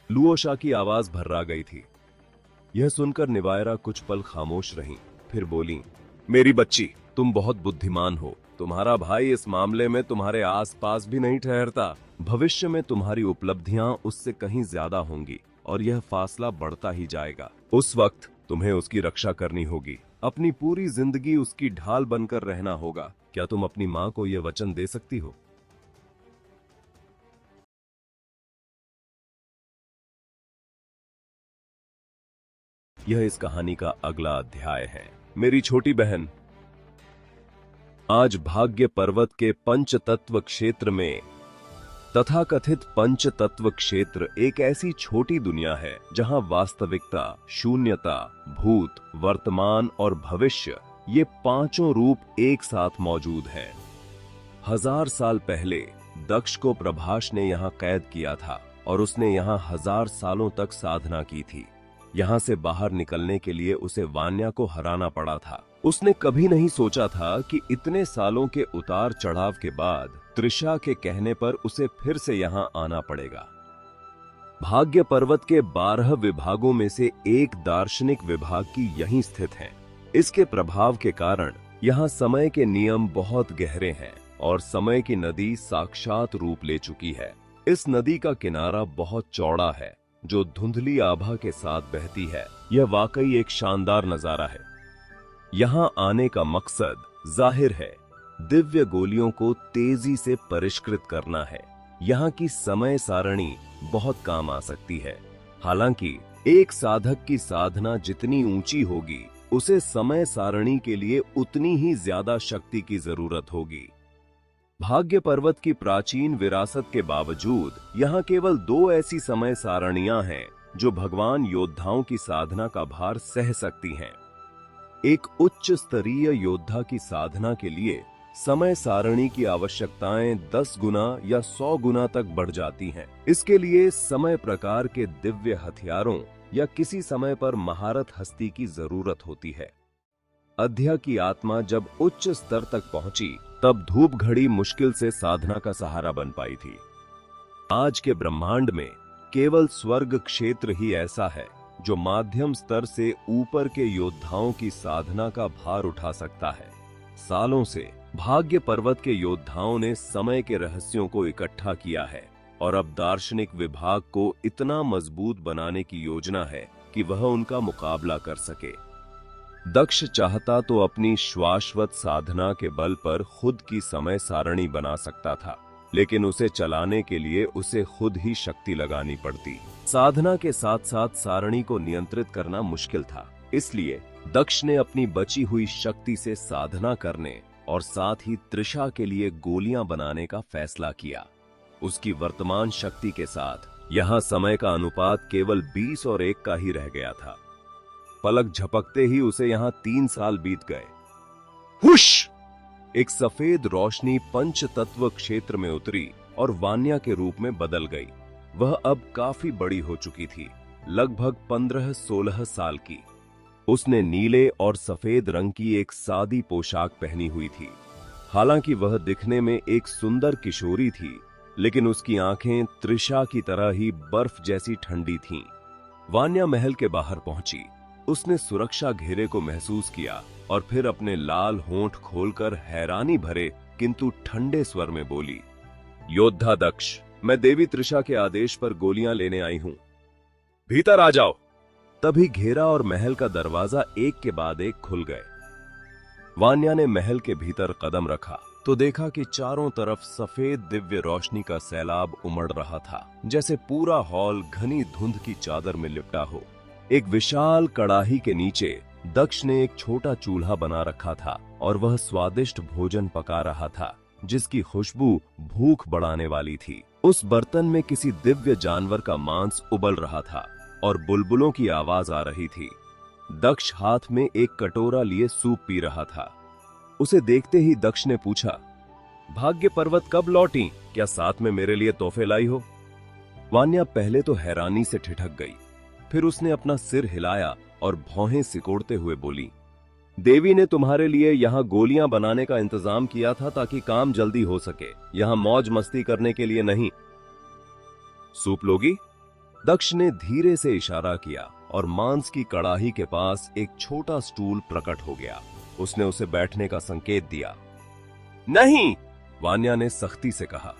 लुओ शाह की आवाज भर्रा गई थी। यह सुनकर निवायरा कुछ पल खामोश रही, फिर बोली, मेरी बच्ची, तुम बहुत बुद्धिमान हो। तुम्हारा भाई इस मामले में तुम्हारे आसपास भी नहीं ठहरता। भविष्य में तुम्हारी उपलब्धियां उससे कहीं ज्यादा होंगी और यह फासला बढ़ता ही जाएगा। उस वक्त तुम्हें उसकी रक्षा करनी होगी। अपनी पूरी जिंदगी उसकी ढाल बनकर रहना होगा। क्या तुम अपनी मां को यह वचन दे सकती हो? यह इस कहानी का अगला अध्याय है। मेरी छोटी बहन, आज भाग्य पर्वत के पंचतत्व क्षेत्र में, तथाकथित पंचतत्व क्षेत्र एक ऐसी छोटी दुनिया है जहां वास्तविकता, शून्यता, भूत, वर्तमान और भविष्य, ये पांचों रूप एक साथ मौजूद हैं। 1000 साल पहले दक्ष को प्रभास ने यहां कैद किया था और उसने यहां 1000 सालों तक साधना की थी। यहां से बाहर निकलने के लिए उसे वान्या को हराना पड़ा था। उसने कभी नहीं सोचा था कि इतने सालों के उतार चढ़ाव के बाद त्रिशा के कहने पर उसे फिर से यहां आना पड़ेगा। भाग्य पर्वत के 12 विभागों में से एक दार्शनिक विभाग की यहीं स्थित है। इसके प्रभाव के कारण यहां समय के नियम बहुत गहरे हैं और समय की नदी साक्षात रूप ले चुकी है। इस नदी का किनारा बहुत चौड़ा है, जो धुंधली आभा के साथ बहती है। यह वाकई एक शानदार नजारा है। यहां आने का मकसद जाहिर है, दिव्य गोलियों को तेजी से परिष्कृत करना है। यहाँ की समय सारणी बहुत काम आ सकती है। हालांकि एक साधक की साधना जितनी ऊंची होगी, उसे समय सारणी के लिए उतनी ही ज्यादा शक्ति की जरूरत होगी। भाग्य पर्वत की प्राचीन विरासत के बावजूद यहाँ केवल 2 ऐसी समय सारणियां हैं जो भगवान योद्धाओं की साधना का भार सह सकती हैं। एक उच्च स्तरीय योद्धा की साधना के लिए समय सारणी की आवश्यकताएं 10 गुना या 100 गुना तक बढ़ जाती हैं। इसके लिए समय प्रकार के दिव्य हथियारों या किसी समय पर महारत हस्ती की जरूरत होती है। अध्या की आत्मा जब उच्च स्तर तक पहुंची, तब धूप घड़ी मुश्किल से साधना का सहारा बन पाई थी। आज के ब्रह्मांड में केवल स्वर्ग क्षेत्र ही ऐसा है जो माध्यम स्तर से ऊपर के योद्धाओं की साधना का भार उठा सकता है। सालों से भाग्य पर्वत के योद्धाओं ने समय के रहस्यों को इकट्ठा किया है और अब दार्शनिक विभाग को इतना मजबूत बनाने की योजना है कि वह उनका मुकाबला कर सके। दक्ष चाहता तो अपनी शाश्वत साधना के बल पर खुद की समय सारणी बना सकता था, लेकिन उसे चलाने के लिए उसे खुद ही शक्ति लगानी पड़ती। साधना के साथ साथ सारणी को नियंत्रित करना मुश्किल था। इसलिए दक्ष ने अपनी बची हुई शक्ति से साधना करने और साथ ही त्रिशा के लिए गोलियां बनाने का फैसला किया। उसकी वर्तमान शक्ति के साथ यहां समय का अनुपात केवल 20 और 1 का ही रह गया था। पलक झपकते ही उसे यहां 3 साल बीत गए। हुश! एक सफेद रोशनी पंच तत्व क्षेत्र में उतरी और वान्या के रूप में बदल गई। वह अब काफी बड़ी हो चुकी थी, लगभग 15-16 साल की। उसने नीले और सफेद रंग की एक सादी पोशाक पहनी हुई थी। हालांकि वह दिखने में एक सुंदर किशोरी थी, लेकिन उसकी आंखें त्रिशा की तरह ही बर्फ जैसी ठंडी थीं। वान्या महल के बाहर पहुंची। उसने सुरक्षा घेरे को महसूस किया और फिर अपने लाल होंठ खोलकर हैरानी भरे किंतु ठंडे स्वर में बोली, योद्धा दक्ष, मैं देवी त्रिशा के आदेश पर गोलियां लेने आई हूं। भीतर आ जाओ। तभी घेरा और महल का दरवाजा एक के बाद एक खुल गए। वान्या ने महल के भीतर कदम रखा तो देखा कि चारों तरफ सफेद दिव्य रोशनी का सैलाब उमड़ रहा था, जैसे पूरा हॉल घनी धुंध की चादर में लिपटा हो। एक विशाल कड़ाही के नीचे दक्ष ने एक छोटा चूल्हा बना रखा था और वह स्वादिष्ट भोजन पका रहा था, जिसकी खुशबू भूख बढ़ाने वाली थी। उस बर्तन में किसी दिव्य जानवर का मांस उबल रहा था और बुलबुलों की आवाज आ रही थी। दक्ष हाथ में एक कटोरा लिए सूप पी रहा था। उसे देखते ही दक्ष ने पूछा, भाग्य पर्वत कब लौटी? क्या साथ में मेरे लिए तोहफे लाई हो? वान्या पहले तो हैरानी से ठिठक गई, फिर उसने अपना सिर हिलाया और भौहें सिकोड़ते हुए बोली, देवी ने तुम्हारे लिए यहाँ गोलियां बनाने का इंतजाम किया था ताकि काम जल्दी हो सके, यहाँ मौज मस्ती करने के लिए नहीं। सूप लोगी? दक्ष ने धीरे से इशारा किया और मांस की कड़ाही के पास एक छोटा स्टूल प्रकट हो गया। उसने उसे बैठने का संकेत दिया। नहीं, वान्या ने सख्ती से कहा,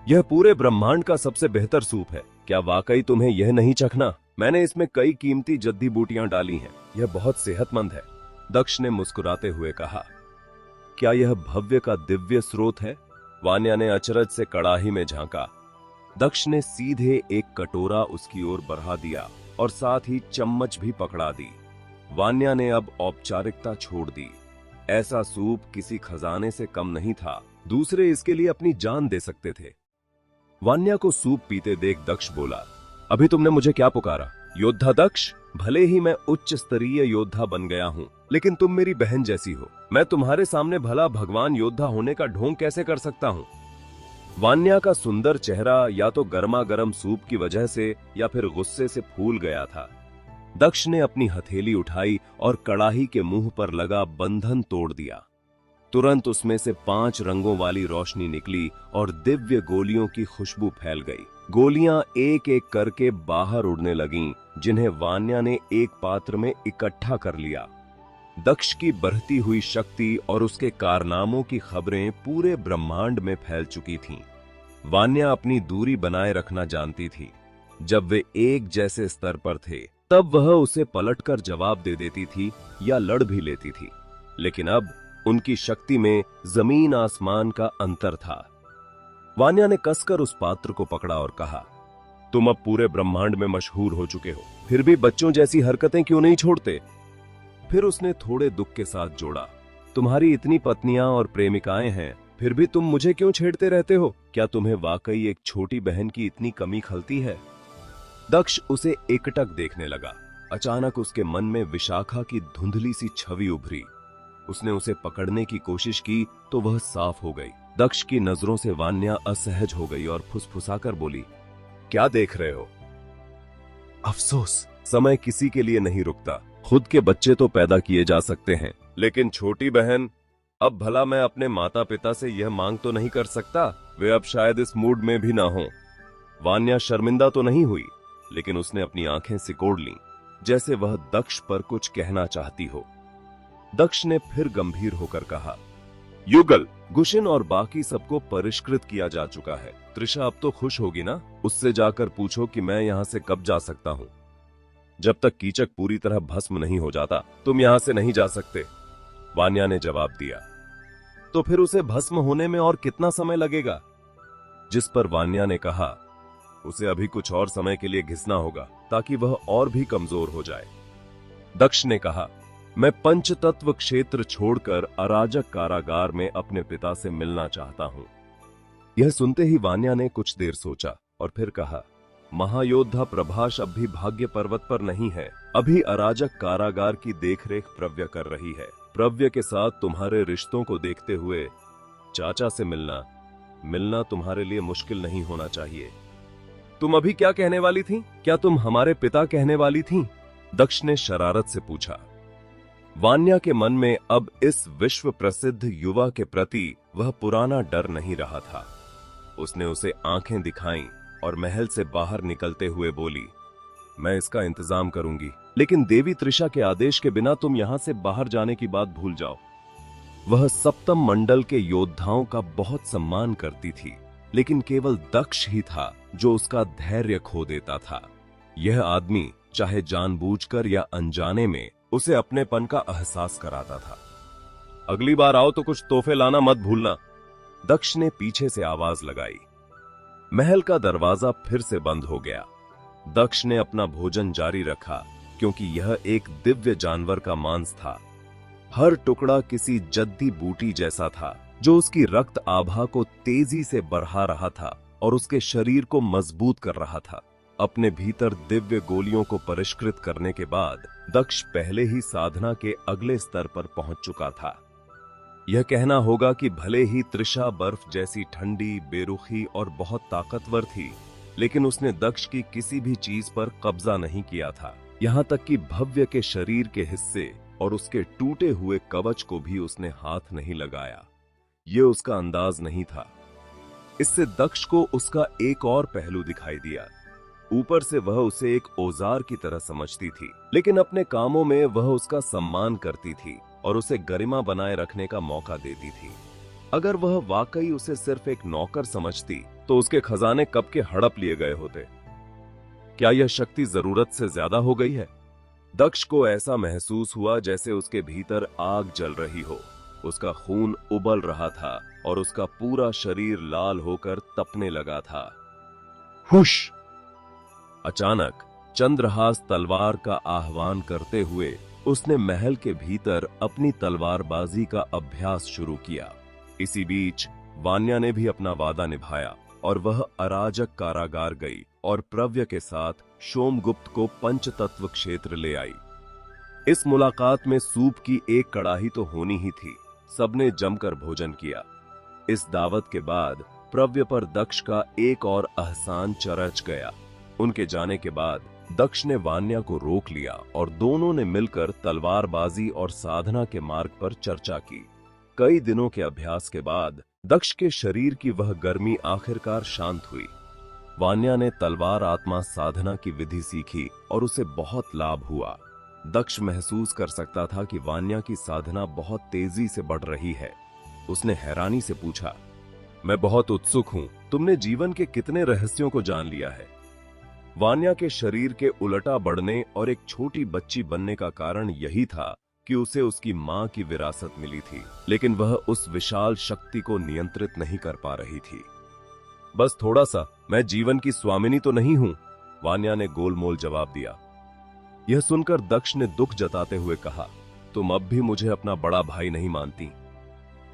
यह पूरे ब्रह्मांड का सबसे बेहतर सूप है। क्या वाकई तुम्हें यह नहीं चखना? मैंने इसमें कई कीमती जद्दी बूटियां डाली हैं। यह बहुत सेहतमंद है। दक्ष ने मुस्कुराते हुए कहा, क्या यह भव्य का दिव्य स्रोत है? वान्या ने अचरज से कड़ाही में झांका। दक्ष ने सीधे एक कटोरा उसकी ओर बढ़ा दिया और साथ ही चम्मच भी पकड़ा दी। वान्या ने अब औपचारिकता छोड़ दी। ऐसा सूप किसी खजाने से कम नहीं था। दूसरे इसके लिए अपनी जान दे सकते थे। वान्या को सूप पीते देख दक्ष बोला, अभी तुमने मुझे क्या पुकारा? योद्धा दक्ष? भले ही मैं उच्च स्तरीय योद्धा बन गया हूँ, लेकिन तुम मेरी बहन जैसी हो। मैं तुम्हारे सामने भला भगवान योद्धा होने का ढोंग कैसे कर सकता हूँ? वान्या का सुंदर चेहरा या तो गर्मा गर्म सूप की वजह से या फिर गुस्से से फूल गया था। दक्ष ने अपनी हथेली उठाई और कड़ाही के मुंह पर लगा बंधन तोड़ दिया। तुरंत उसमें से 5 रंगों वाली रोशनी निकली और दिव्य गोलियों की खुशबू फैल गई। गोलियां एक एक करके बाहर उड़ने लगीं, जिन्हें वान्या ने एक पात्र में इकट्ठा कर लिया। दक्ष की बढ़ती हुई शक्ति और उसके कारनामों की खबरें पूरे ब्रह्मांड में फैल चुकी थीं। वान्या अपनी दूरी बनाए रखना जानती थी। जब वे एक जैसे स्तर पर थे, तब वह उसे पलटकर जवाब दे देती थी या लड़ भी लेती थी, लेकिन अब उनकी शक्ति में जमीन आसमान का अंतर था। वान्या ने कसकर उस पात्र को पकड़ा और कहा, तुम अब पूरे ब्रह्मांड में मशहूर हो चुके हो, फिर भी बच्चों जैसी हरकतें क्यों नहीं छोड़ते? फिर उसने थोड़े दुख के साथ जोड़ा, तुम्हारी इतनी पत्नियां और प्रेमिकाएं हैं, फिर भी तुम मुझे क्यों छेड़ते रहते हो? क्या तुम्हें वाकई एक छोटी बहन की इतनी कमी खलती है? दक्ष उसे एकटक देखने लगा। अचानक उसके मन में विशाखा की धुंधली सी छवि उभरी। उसने उसे पकड़ने की कोशिश की तो वह साफ हो गई। दक्ष की नजरों से वान्या असहज हो गई और फुसफुसाकर बोली, क्या देख रहे हो? अफसोस, समय किसी के लिए नहीं रुकता। खुद के बच्चे तो पैदा किए जा सकते हैं, लेकिन छोटी बहन, अब भला मैं अपने माता पिता से यह मांग तो नहीं कर सकता। वे अब शायद इस मूड में भी ना हो। वान्या शर्मिंदा तो नहीं हुई, लेकिन उसने अपनी आंखें सिकोड़ लीं, जैसे वह दक्ष पर कुछ कहना चाहती हो। दक्ष ने फिर गंभीर होकर कहा, युगल, गुशिन और बाकी सबको परिष्कृत किया जा चुका है। त्रिशा अब तो खुश होगी ना? उससे जाकर पूछो कि मैं यहां से कब जा सकता हूं। जब तक कीचक पूरी तरह भस्म नहीं हो जाता, तुम यहां से नहीं जा सकते। वान्या ने जवाब दिया, तो फिर उसे भस्म होने में और कितना समय लगेगा? जिस पर वान्या ने कहा, उसे अभी कुछ और समय के लिए घिसना होगा ताकि वह और भी कमजोर हो जाए। दक्ष ने कहा, मैं पंचतत्व क्षेत्र छोड़कर अराजक कारागार में अपने पिता से मिलना चाहता हूं। यह सुनते ही वान्या ने कुछ देर सोचा और फिर कहा, महायोद्धा प्रभास अब भी भाग्य पर्वत पर नहीं है। अभी अराजक कारागार की देखरेख प्रव्य कर रही है। प्रव्य के साथ तुम्हारे रिश्तों को देखते हुए चाचा से मिलना मिलना तुम्हारे लिए मुश्किल नहीं होना चाहिए। तुम अभी क्या कहने वाली थी? क्या तुम हमारे पिता कहने वाली थी? दक्ष ने शरारत से पूछा। वान्या के मन में अब इस विश्व प्रसिद्ध युवा के प्रति वह पुराना डर नहीं रहा था। उसने उसे आंखें दिखाईं और महल से बाहर निकलते हुए बोली, मैं इसका इंतजाम करूंगी, लेकिन देवी त्रिशा के आदेश के बिना तुम यहां से बाहर जाने की बात भूल जाओ। वह सप्तम मंडल के योद्धाओं का बहुत सम्मान करती थी, लेकिन केवल दक्ष ही था जो उसका धैर्य खो देता था। यह आदमी चाहे जानबूझकर या अनजाने में उसे अपनेपन का एहसास कराता था। अगली बार आओ तो कुछ तोहफे लाना मत भूलना, दक्ष ने पीछे से आवाज लगाई। महल का दरवाजा फिर से बंद हो गया। दक्ष ने अपना भोजन जारी रखा, क्योंकि यह एक दिव्य जानवर का मांस था। हर टुकड़ा किसी जद्दी बूटी जैसा था, जो उसकी रक्त आभा को तेजी से बढ़ा रहा था और उसके शरीर को मजबूत कर रहा था। अपने भीतर दिव्य गोलियों को परिष्कृत करने के बाद दक्ष पहले ही साधना के अगले स्तर पर पहुंच चुका था। यह कहना होगा कि भले ही त्रिशा बर्फ जैसी ठंडी, बेरुखी और बहुत ताकतवर थी, लेकिन उसने दक्ष की किसी भी चीज पर कब्जा नहीं किया था। यहां तक कि भव्य के शरीर के हिस्से और उसके टूटे हुए कवच को भी उसने हाथ नहीं लगाया। यह उसका अंदाज नहीं था। इससे दक्ष को उसका एक और पहलू दिखाई दिया। ऊपर से वह उसे एक औजार की तरह समझती थी, लेकिन अपने कामों में वह उसका सम्मान करती थी और उसे गरिमा बनाए रखने का मौका देती थी। अगर वह वाकई उसे सिर्फ एक नौकर समझती, तो उसके खजाने कब के हड़प लिए गए होते। क्या यह शक्ति जरूरत से ज्यादा हो गई है? दक्ष को ऐसा महसूस हुआ जैसे उसके भीतर आग जल रही हो। उसका खून उबल रहा था और उसका पूरा शरीर लाल होकर तपने लगा था। हुश! अचानक चंद्रहास तलवार का आह्वान करते हुए उसने महल के भीतर अपनी तलवारबाजी का अभ्यास शुरू किया। इसी बीच वान्या ने भी अपना वादा निभाया और वह अराजक कारागार गई और प्रव्य के साथ सोमगुप्त को पंचतत्व क्षेत्र ले आई। इस मुलाकात में सूप की एक कड़ाही तो होनी ही थी। सबने जमकर भोजन किया। इस दावत के बाद प्रव्य पर दक्ष का एक और एहसान चरच गया। उनके जाने के बाद दक्ष ने वान्या को रोक लिया और दोनों ने मिलकर तलवारबाजी और साधना के मार्ग पर चर्चा की। कई दिनों के अभ्यास के बाद दक्ष के शरीर की वह गर्मी आखिरकार शांत हुई। वान्या ने तलवार आत्मा साधना की विधि सीखी और उसे बहुत लाभ हुआ। दक्ष महसूस कर सकता था कि वान्या की साधना बहुत तेजी से बढ़ रही है। उसने हैरानी से पूछा, मैं बहुत उत्सुक हूं, तुमने जीवन के कितने रहस्यों को जान लिया है? वान्या के शरीर के उलटा बढ़ने और एक छोटी बच्ची बनने का कारण यही था कि उसे उसकी मां की विरासत मिली थी, लेकिन वह उस विशाल शक्ति को नियंत्रित नहीं कर पा रही थी। बस थोड़ा सा, मैं जीवन की स्वामिनी तो नहीं हूं, वान्या ने गोलमोल जवाब दिया। यह सुनकर दक्ष ने दुख जताते हुए कहा, तुम अब भी मुझे अपना बड़ा भाई नहीं मानती।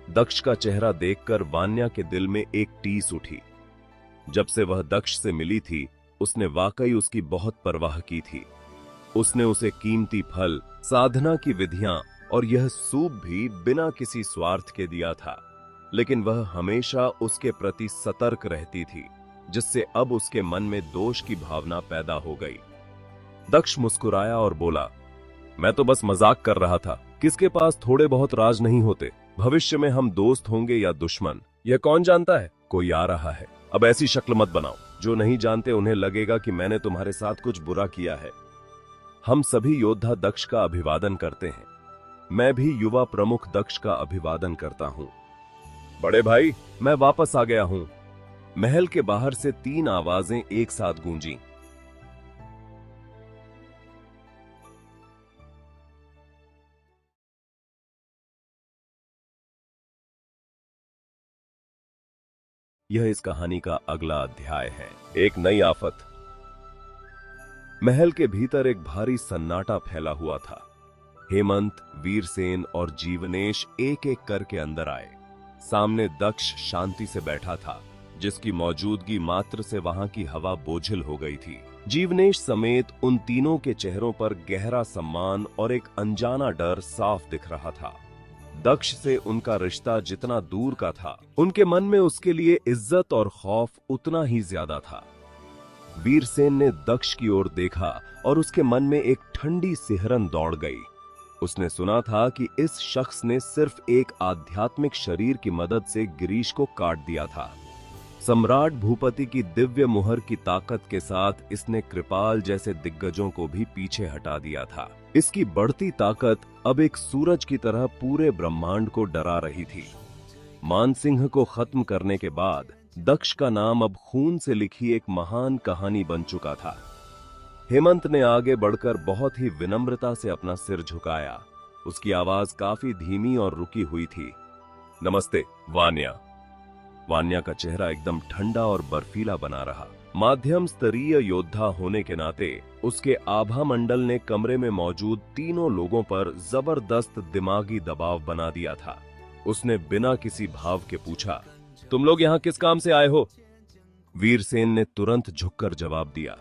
दक्ष का चेहरा देखकर वान्या के दिल में एक टीस उठी। जब से वह दक्ष से मिली थी, उसने वाकई उसकी बहुत परवाह की थी। उसने उसे कीमती फल, साधना की विधियां और यह सूप भी बिना किसी स्वार्थ के दिया था, लेकिन वह हमेशा उसके प्रति सतर्क रहती थी, जिससे अब उसके मन में दोष की भावना पैदा हो गई। दक्ष मुस्कुराया और बोला, मैं तो बस मजाक कर रहा था। किसके पास थोड़े बहुत राज नहीं होते? भविष्य में हम दोस्त होंगे या दुश्मन, यह कौन जानता है? कोई आ रहा है। अब ऐसी शक्ल मत बनाओ। जो नहीं जानते उन्हें लगेगा कि मैंने तुम्हारे साथ कुछ बुरा किया है। हम सभी योद्धा दक्ष का अभिवादन करते हैं। मैं भी युवा प्रमुख दक्ष का अभिवादन करता हूं। बड़े भाई, मैं वापस आ गया हूं। महल के बाहर से 3 आवाजें एक साथ गूंजी। यह इस कहानी का अगला अध्याय है, एक नई आफत। महल के भीतर एक भारी सन्नाटा फैला हुआ था। हेमंत, वीरसेन और जीवनेश एक एक करके अंदर आए। सामने दक्ष शांति से बैठा था, जिसकी मौजूदगी मात्र से वहां की हवा बोझिल हो गई थी। जीवनेश समेत उन तीनों के चेहरों पर गहरा सम्मान और एक अनजाना डर साफ दिख रहा था। दक्ष से उनका रिश्ता जितना दूर का था, उनके मन में उसके लिए इज्जत और खौफ उतना ही ज्यादा था। वीरसेन ने दक्ष की ओर देखा और उसके मन में एक ठंडी सिहरन दौड़ गई। उसने सुना था कि इस शख्स ने सिर्फ एक आध्यात्मिक शरीर की मदद से गिरीश को काट दिया था। सम्राट भूपति की दिव्य मुहर की ताकत के साथ इसने कृपाल जैसे दिग्गजों को भी पीछे हटा दिया था। इसकी बढ़ती ताकत अब एक सूरज की तरह पूरे ब्रह्मांड को डरा रही थी। मानसिंह को खत्म करने के बाद दक्ष का नाम अब खून से लिखी एक महान कहानी बन चुका था। हेमंत ने आगे बढ़कर बहुत ही विनम्रता से अपना सिर झुकाया। उसकी आवाज काफी धीमी और रुकी हुई थी। नमस्ते वान्या। वान्या का चेहरा एकदम ठंडा और बर्फीला बना रहा। माध्यम स्तरीय योद्धा होने के नाते उसके आभा मंडल ने कमरे में मौजूद तीनों लोगों पर जबरदस्त दिमागी दबाव बना दिया था। उसने बिना किसी भाव के पूछा, तुम लोग यहाँ किस काम से आए हो? वीरसेन ने तुरंत झुककर जवाब दिया।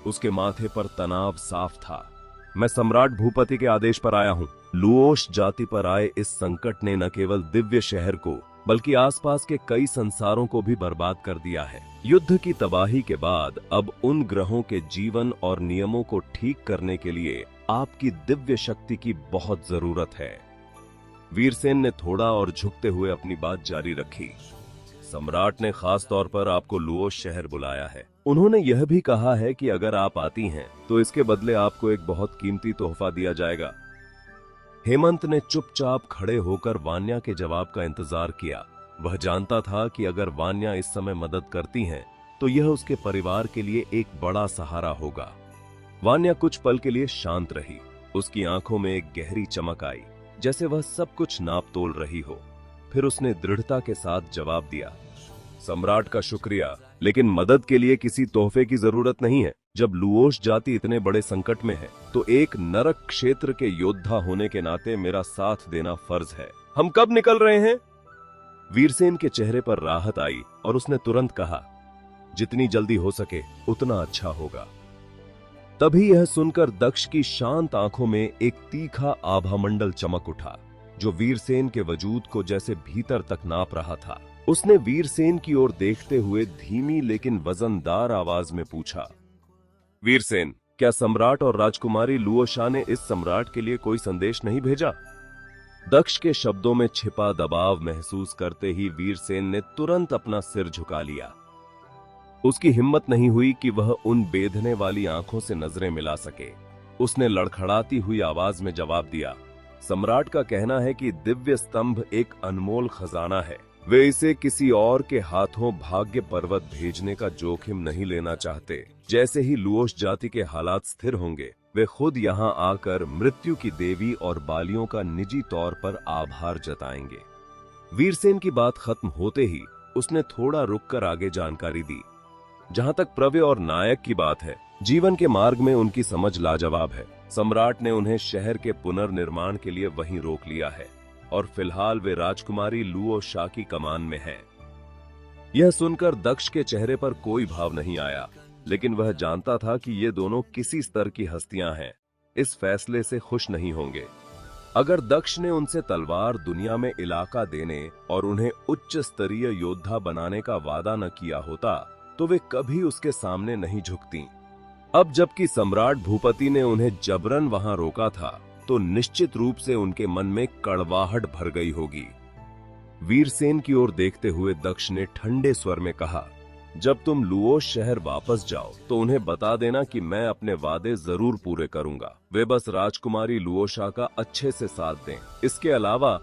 उसके माथे पर तनाव साफ था। मैं सम्राट भूपति के आदेश पर आया हूँ। लुओश जाति पर आए इस संकट ने न केवल दिव्य शहर को बल्कि आसपास के कई संसारों को भी बर्बाद कर दिया है। युद्ध की तबाही के बाद अब उन ग्रहों के जीवन और नियमों को ठीक करने के लिए आपकी दिव्य शक्ति की बहुत जरूरत है। वीरसेन ने थोड़ा और झुकते हुए अपनी बात जारी रखी। सम्राट ने खास तौर पर आपको लुओश शहर बुलाया है। उन्होंने यह भी कहा है कि अगर आप आती हैं तो इसके बदले आपको एक बहुत कीमती तोहफा दिया जाएगा। हेमंत ने चुपचाप खड़े होकर वान्या के जवाब का इंतजार किया। वह जानता था कि अगर वान्या इस समय मदद करती हैं तो यह उसके परिवार के लिए एक बड़ा सहारा होगा। वान्या कुछ पल के लिए शांत रही। उसकी आंखों में एक गहरी चमक आई, जैसे वह सब कुछ नाप तोल रही हो। फिर उसने दृढ़ता के साथ जवाब दिया, सम्राट का शुक्रिया, लेकिन मदद के लिए किसी तोहफे की जरूरत नहीं है। जब लुओश जाति इतने बड़े संकट में है तो एक नरक क्षेत्र के योद्धा होने के नाते मेरा साथ देना फर्ज है। हम कब निकल रहे हैं? वीरसेन के चेहरे पर राहत आई और उसने तुरंत कहा, जितनी जल्दी हो सके उतना अच्छा होगा। तभी यह सुनकर दक्ष की शांत आंखों में एक तीखा आभामंडल चमक उठा, जो वीरसेन के वजूद को जैसे भीतर तक नाप रहा था। उसने वीरसेन की ओर देखते हुए धीमी लेकिन वजनदार आवाज में पूछा, वीरसेन, क्या सम्राट और राजकुमारी लुओशा ने इस सम्राट के लिए कोई संदेश नहीं भेजा? दक्ष के शब्दों में छिपा दबाव महसूस करते ही वीरसेन ने तुरंत अपना सिर झुका लिया। उसकी हिम्मत नहीं हुई कि वह उन बेधने वाली आंखों से नजरें मिला सके। उसने लड़खड़ाती हुई आवाज में जवाब दिया, सम्राट का कहना है कि दिव्य स्तंभ एक अनमोल खजाना है। वे इसे किसी और के हाथों भाग्य पर्वत भेजने का जोखिम नहीं लेना चाहते। जैसे ही लुओश जाति के हालात स्थिर होंगे, वे खुद यहाँ आकर मृत्यु की देवी और बालियों का निजी तौर पर आभार जताएंगे। वीरसेन की बात खत्म होते ही उसने थोड़ा रुककर आगे जानकारी दी। जहां तक प्रव्य और नायक की बात है, जीवन के मार्ग में उनकी समझ लाजवाब है। सम्राट ने उन्हें शहर के पुनर्निर्माण के लिए वहीं रोक लिया है और फिलहाल वे राजकुमारी लुओशा की कमान में हैं। यह सुनकर दक्ष के चेहरे पर कोई भाव नहीं आया, लेकिन वह जानता था कि ये दोनों किसी स्तर की हस्तियां हैं, इस फैसले से खुश नहीं होंगे। अगर दक्ष ने उनसे तलवार दुनिया में इलाका देने और उन्हें उच्च स्तरीय योद्धा बनाने का वादा न किया होता तो वे कभी उसके सामने नहीं झुकती। अब जबकि सम्राट भूपति ने उन्हें जबरन वहां रोका था तो निश्चित रूप से उनके मन में कड़वाहट भर गई होगी। वीरसेन की ओर देखते हुए दक्ष ने ठंडे स्वर में कहा, जब तुम लुओश शहर वापस जाओ तो उन्हें बता देना कि मैं अपने वादे जरूर पूरे करूंगा। वे बस राजकुमारी लुओशा का अच्छे से साथ दें। इसके अलावा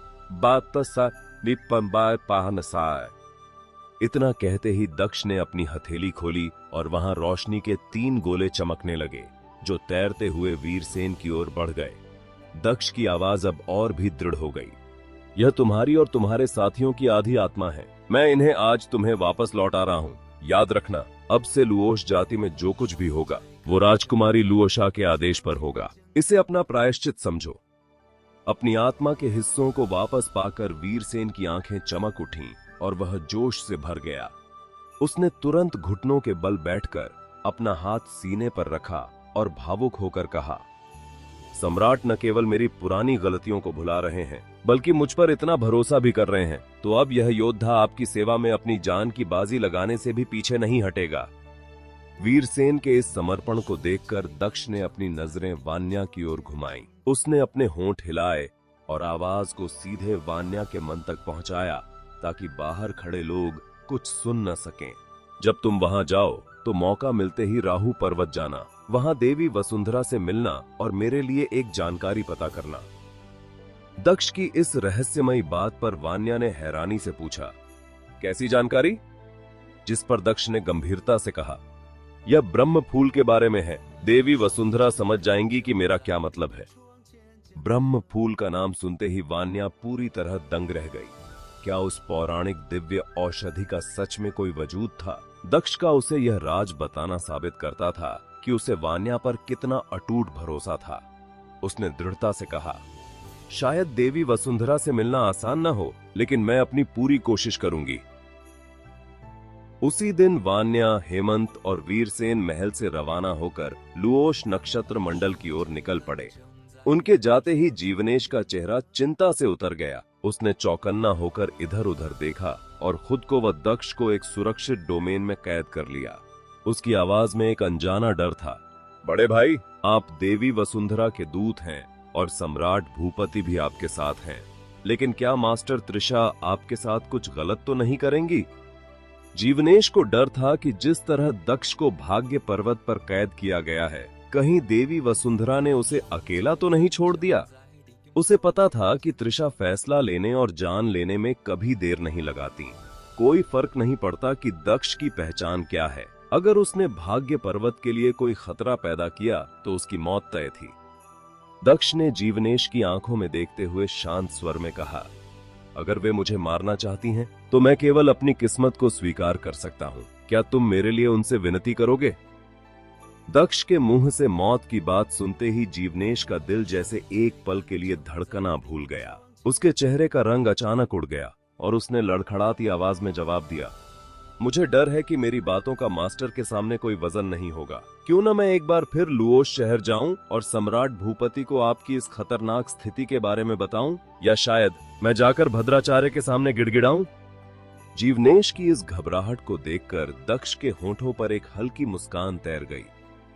इतना कहते ही दक्ष ने अपनी हथेली खोली और वहां रोशनी के 3 गोले चमकने लगे, जो तैरते हुए वीरसेन की ओर बढ़ गए। दक्ष की आवाज अब और भी दृढ़ हो गई, यह तुम्हारी और तुम्हारे साथियों की आधी आत्मा है। मैं इन्हें आज तुम्हें वापस लौटा रहा हूँ। याद रखना, अब से लुओश जाति में जो कुछ भी होगा वो राजकुमारी लुओशा के आदेश पर होगा। इसे अपना प्रायश्चित समझो। अपनी आत्मा के हिस्सों को वापस पाकर वीरसेन की आंखें चमक उठीं और वह जोश से भर गया। उसने तुरंत घुटनों के बल बैठकर अपना हाथ सीने पर रखा और भावुक होकर कहा, सम्राट न केवल मेरी पुरानी गलतियों को भुला रहे हैं बल्कि मुझ पर इतना भरोसा भी कर रहे हैं, तो अब यह योद्धा आपकी सेवा में अपनी जान की बाजी लगाने से भी पीछे नहीं हटेगा। वीरसेन के इस समर्पण को देखकर दक्ष ने अपनी नजरें वान्या की ओर घुमाई। उसने अपने होंठ हिलाए और आवाज को सीधे वान्या के मन तक पहुंचाया ताकि बाहर खड़े लोग कुछ सुन न सकें। जब तुम वहां जाओ तो मौका मिलते ही राहु पर्वत जाना, वहां देवी वसुंधरा से मिलना और मेरे लिए एक जानकारी पता करना। दक्ष की इस रहस्यमयी बात पर वान्या ने हैरानी से पूछा, कैसी जानकारी? जिस पर दक्ष ने गंभीरता से कहा, यह ब्रह्म फूल के बारे में है। देवी वसुंधरा समझ जाएंगी कि मेरा क्या मतलब है। ब्रह्म फूल का नाम सुनते ही वान्या पूरी तरह दंग रह गई। क्या उस पौराणिक दिव्य औषधि का सच में कोई वजूद था? दक्ष का उसे यह राज बताना साबित करता था कि उसे वान्या पर कितना अटूट भरोसा था। उसने दृढ़ता से कहा, शायद देवी वसुंधरा से मिलना आसान न हो, लेकिन मैं अपनी पूरी कोशिश करूंगी। उसी दिन वान्या, हेमंत और वीरसेन महल से रवाना होकर लुओश नक्षत्र मंडल की ओर निकल पड़े। उनके जाते ही जीवनेश का चेहरा चिंता से उतर गया। उसने चौकन्ना होकर इधर उधर देखा और खुद को व दक्ष को एक सुरक्षित डोमेन में कैद कर लिया। उसकी आवाज में एक अनजाना डर था। बड़े भाई, आप देवी वसुंधरा के दूत हैं और सम्राट भूपति भी आपके साथ हैं, लेकिन क्या मास्टर त्रिशा आपके साथ कुछ गलत तो नहीं करेंगी? जीवनेश को डर था कि जिस तरह दक्ष को भाग्य पर्वत पर कैद किया गया है, कहीं देवी वसुंधरा ने उसे अकेला तो नहीं छोड़ दिया। उसे पता था कि त्रिशा फैसला लेने और जान लेने में कभी देर नहीं लगाती। कोई फर्क नहीं पड़ता कि दक्ष की पहचान क्या है। अगर उसने भाग्य पर्वत के लिए कोई खतरा पैदा किया तो उसकी मौत तय थी। दक्ष ने जीवनेश की आंखों में देखते हुए शांत स्वर में कहा, अगर वे मुझे मारना चाहती हैं, तो मैं केवल अपनी किस्मत को स्वीकार कर सकता हूं। क्या तुम मेरे लिए उनसे विनती करोगे? दक्ष के मुंह से मौत की बात सुनते ही जीवनेश का दिल जैसे एक पल के लिए धड़कना भूल गया। उसके चेहरे का रंग अचानक उड़ गया और उसने लड़खड़ाती आवाज में जवाब दिया, मुझे डर है कि मेरी बातों का मास्टर के सामने कोई वजन नहीं होगा। क्यों न मैं एक बार फिर लुओश शहर जाऊं और सम्राट भूपति को आपकी इस खतरनाक स्थिति के बारे में बताऊं, या शायद मैं जाकर भद्राचार्य के सामने गिड़गिड़ाऊं? जीवनेश की इस घबराहट को देखकर दक्ष के होंठों पर एक हल्की मुस्कान तैर गई।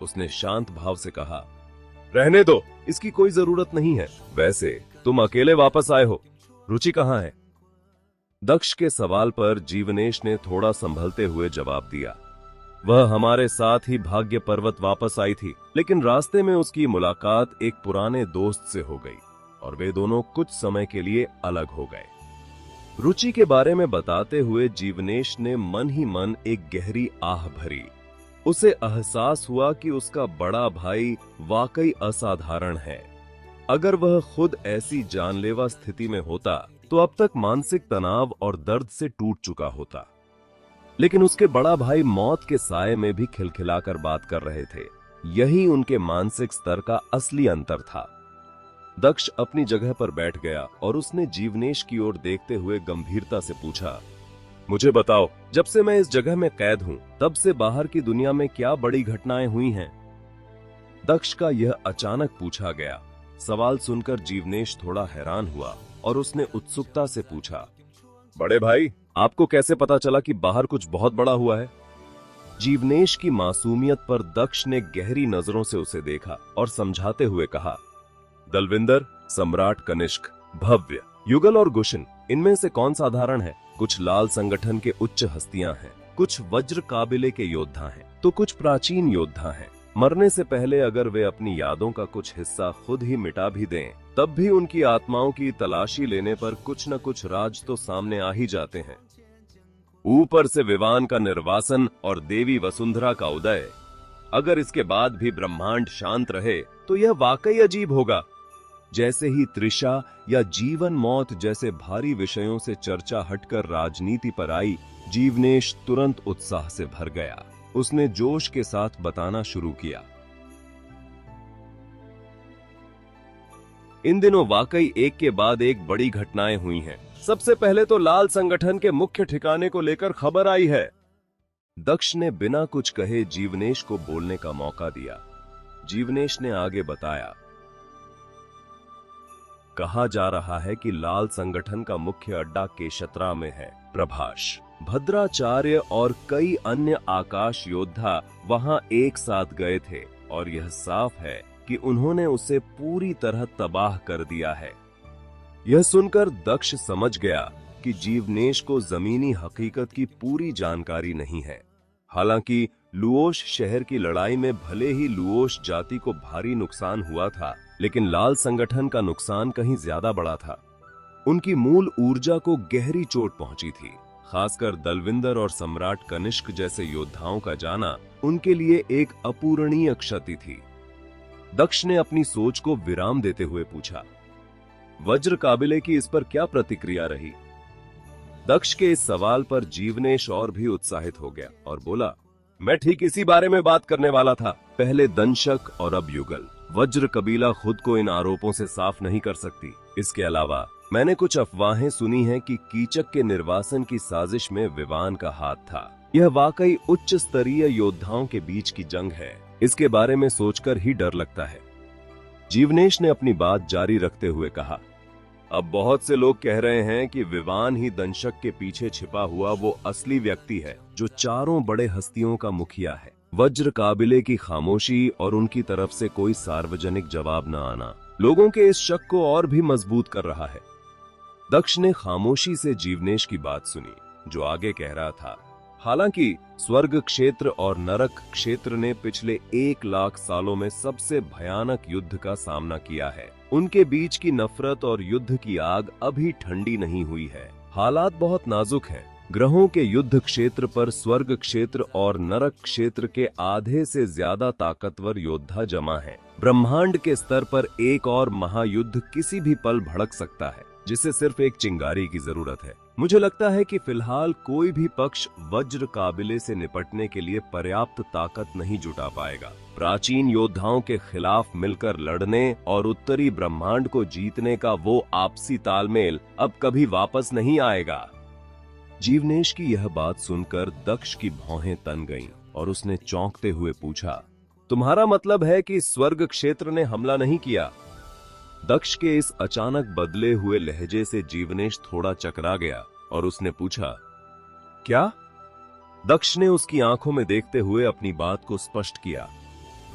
उसने शांत भाव से कहा, रहने दो, इसकी कोई जरूरत नहीं है। वैसे तुम अकेले वापस आए हो, रुचि कहाँ है? दक्ष के सवाल पर जीवनेश ने थोड़ा संभलते हुए जवाब दिया, वह हमारे साथ ही भाग्य पर्वत वापस आई थी, लेकिन रास्ते में उसकी मुलाकात एक पुराने दोस्त से हो गई और वे दोनों कुछ समय के लिए अलग हो गए। रुचि के बारे में बताते हुए जीवनेश ने मन ही मन एक गहरी आह भरी। उसे एहसास हुआ कि उसका बड़ा भाई वाकई असाधारण है। अगर वह खुद ऐसी जानलेवा स्थिति में होता तो अब तक मानसिक तनाव और दर्द से टूट चुका होता, लेकिन उसके बड़ा भाई मौत के साए में भी खिलखिलाकर बात कर रहे थे। यही उनके मानसिक स्तर का असली अंतर था। दक्ष अपनी जगह पर बैठ गया और उसने जीवनेश की ओर देखते हुए गंभीरता से पूछा, मुझे बताओ, जब से मैं इस जगह में कैद हूं, तब से बाहर की दुनिया में क्या बड़ी घटनाएं हुई हैं? दक्ष का यह अचानक पूछा गया सवाल सुनकर जीवनेश थोड़ा हैरान हुआ और उसने उत्सुकता से पूछा, बड़े भाई, आपको कैसे पता चला कि बाहर कुछ बहुत बड़ा हुआ है? जीवनेश की मासूमियत पर दक्ष ने गहरी नजरों से उसे देखा और समझाते हुए कहा, दलविंदर, सम्राट कनिष्क, भव्य, युगल और गुशन, इनमें से कौन साधारण है? कुछ लाल संगठन के उच्च हस्तियां हैं, कुछ वज्र काबिले के योद्धा हैं, तो कुछ प्राचीन योद्धा हैं। मरने से पहले अगर वे अपनी यादों का कुछ हिस्सा खुद ही मिटा भी दें, तब भी उनकी आत्माओं की तलाशी लेने पर कुछ न कुछ राज तो सामने आ ही जाते हैं। ऊपर से विवान का निर्वासन और देवी वसुंधरा का उदय। अगर इसके बाद भी ब्रह्मांड शांत रहे तो यह वाकई अजीब होगा। जैसे ही त्रिशा या जीवन मौत जैसे भारी विषयों से चर्चा हटकर राजनीति पर आई, जीवनेश तुरंत उत्साह से भर गया। उसने जोश के साथ बताना शुरू किया, इन दिनों वाकई एक के बाद एक बड़ी घटनाएं हुई हैं। सबसे पहले तो लाल संगठन के मुख्य ठिकाने को लेकर खबर आई है। दक्ष ने बिना कुछ कहे जीवनेश को बोलने का मौका दिया। जीवनेश ने आगे बताया, कहा जा रहा है कि लाल संगठन का मुख्य अड्डा केशतरा में है। प्रभाष, भद्राचार्य और कई अन्य आकाश योद्धा वहां एक साथ गए थे और यह साफ है कि उन्होंने उसे पूरी तरह तबाह कर दिया है। यह सुनकर दक्ष समझ गया कि जीवनेश को जमीनी हकीकत की पूरी जानकारी नहीं है। हालांकि लुओश शहर की लड़ाई में भले ही लुओश जाति को भारी नुकसान हुआ था, लेकिन लाल संगठन का नुकसान कहीं ज्यादा बड़ा था। उनकी मूल ऊर्जा को गहरी चोट पहुंची थी। खासकर दलविंदर और सम्राट कनिष्क जैसे योद्धाओं का जाना उनके लिए एक अपूरणीय क्षति थी। दक्ष ने अपनी सोच को विराम देते हुए पूछा, वज्र काबिले की इस पर क्या प्रतिक्रिया रही? दक्ष के इस सवाल पर जीवनेश और भी उत्साहित हो गया और बोला, मैं ठीक इसी बारे में बात करने वाला था। पहले दंशक और अब युगल। वज्र कबीला खुद को इन आरोपों से साफ नहीं कर सकती। इसके अलावा मैंने कुछ अफवाहें सुनी हैं कि कीचक के निर्वासन की साजिश में विवान का हाथ था। यह वाकई उच्च स्तरीय योद्धाओं के बीच की जंग है। इसके बारे में सोचकर ही डर लगता है। जीवनेश ने अपनी बात जारी रखते हुए कहा, अब बहुत से लोग कह रहे हैं कि विवान ही दंशक के पीछे छिपा हुआ वो असली व्यक्ति है जो चारों बड़े हस्तियों का मुखिया है। वज्र काबिले की खामोशी और उनकी तरफ से कोई सार्वजनिक जवाब न आना लोगों के इस शक को और भी मजबूत कर रहा है। दक्ष ने खामोशी से जीवनेश की बात सुनी, जो आगे कह रहा था, हालांकि स्वर्ग क्षेत्र और नरक क्षेत्र ने पिछले 1,00,000 सालों में सबसे भयानक युद्ध का सामना किया है। उनके बीच की नफरत और युद्ध की आग अभी ठंडी नहीं हुई है। हालात बहुत नाजुक हैं। ग्रहों के युद्ध क्षेत्र पर स्वर्ग क्षेत्र और नरक क्षेत्र के आधे से ज्यादा ताकतवर योद्धा जमा हैं। ब्रह्मांड के स्तर पर एक और महायुद्ध किसी भी पल भड़क सकता है, जिसे सिर्फ एक चिंगारी की जरूरत है। मुझे लगता है कि फिलहाल कोई भी पक्ष वज्र काबिले से निपटने के लिए पर्याप्त ताकत नहीं जुटा पाएगा। प्राचीन योद्धाओं के खिलाफ मिलकर लड़ने और उत्तरी ब्रह्मांड को जीतने का वो आपसी तालमेल अब कभी वापस नहीं आएगा। जीवनेश की यह बात सुनकर दक्ष की भौहें तन गईं और उसने चौंकते हुए पूछा, तुम्हारा मतलब है कि स्वर्ग क्षेत्र ने हमला नहीं किया? दक्ष के इस अचानक बदले हुए लहजे से जीवनेश थोड़ा चकरा गया और उसने पूछा, क्या? दक्ष ने उसकी आंखों में देखते हुए अपनी बात को स्पष्ट किया।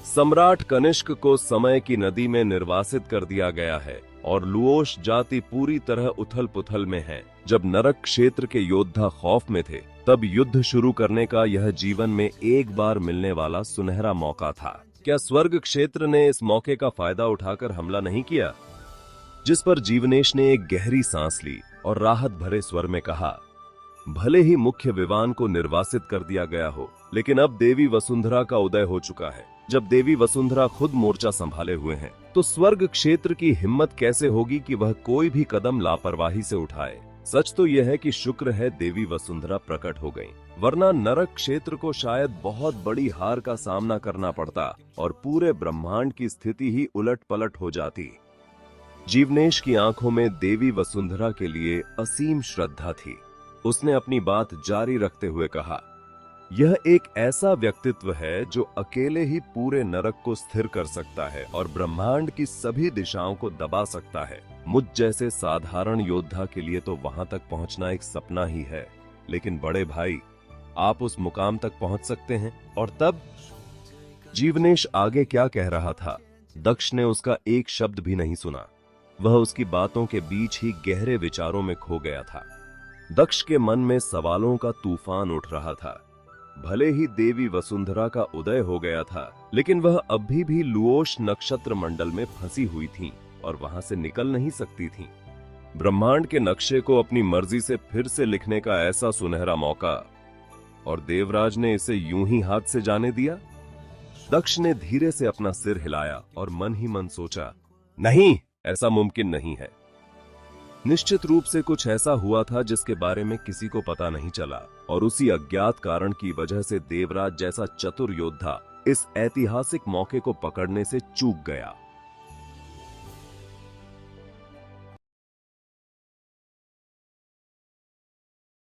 सम्राट कनिष्क को समय की नदी में निर्वासित कर दिया गया है और लुओश जाति पूरी तरह उथल पुथल में है। जब नरक क्षेत्र के योद्धा खौफ में थे, तब युद्ध शुरू करने का यह जीवन में एक बार मिलने वाला सुनहरा मौका था। क्या स्वर्ग क्षेत्र ने इस मौके का फायदा उठाकर हमला नहीं किया? जिस पर जीवनेश ने एक गहरी सांस ली और राहत भरे स्वर में कहा, भले ही मुख्य विवान को निर्वासित कर दिया गया हो, लेकिन अब देवी वसुंधरा का उदय हो चुका है। जब देवी वसुंधरा खुद मोर्चा संभाले हुए हैं, तो स्वर्ग क्षेत्र की हिम्मत कैसे होगी कि वह कोई भी कदम लापरवाही से उठाए। सच तो यह है कि शुक्र है देवी वसुंधरा प्रकट हो गईं, वरना नरक क्षेत्र को शायद बहुत बड़ी हार का सामना करना पड़ता और पूरे ब्रह्मांड की स्थिति ही उलट पलट हो जाती। जीवनेश की आंखों में देवी वसुंधरा के लिए असीम श्रद्धा थी। उसने अपनी बात जारी रखते हुए कहा, यह एक ऐसा व्यक्तित्व है जो अकेले ही पूरे नरक को स्थिर कर सकता है और ब्रह्मांड की सभी दिशाओं को दबा सकता है। मुझ जैसे साधारण योद्धा के लिए तो वहां तक पहुंचना एक सपना ही है, लेकिन बड़े भाई, आप उस मुकाम तक पहुंच सकते हैं। और तब जीवनेश आगे क्या कह रहा था, दक्ष ने उसका एक शब्द भी नहीं सुना। वह उसकी बातों के बीच ही गहरे विचारों में खो गया था। दक्ष के मन में सवालों का तूफान उठ रहा था। भले ही देवी वसुंधरा का उदय हो गया था, लेकिन वह अभी भी लुओश नक्षत्र मंडल में फंसी हुई थीं और वहां से निकल नहीं सकती थीं। ब्रह्मांड के नक्शे को अपनी मर्जी से फिर से लिखने का ऐसा सुनहरा मौका, और देवराज ने इसे यूं ही हाथ से जाने दिया। दक्ष ने धीरे से अपना सिर हिलाया और मन ही मन सोचा, नहीं, ऐसा मुमकिन नहीं है। निश्चित रूप से कुछ ऐसा हुआ था जिसके बारे में किसी को पता नहीं चला, और उसी अज्ञात कारण की वजह से देवराज जैसा चतुर योद्धा इस ऐतिहासिक मौके को पकड़ने से चूक गया।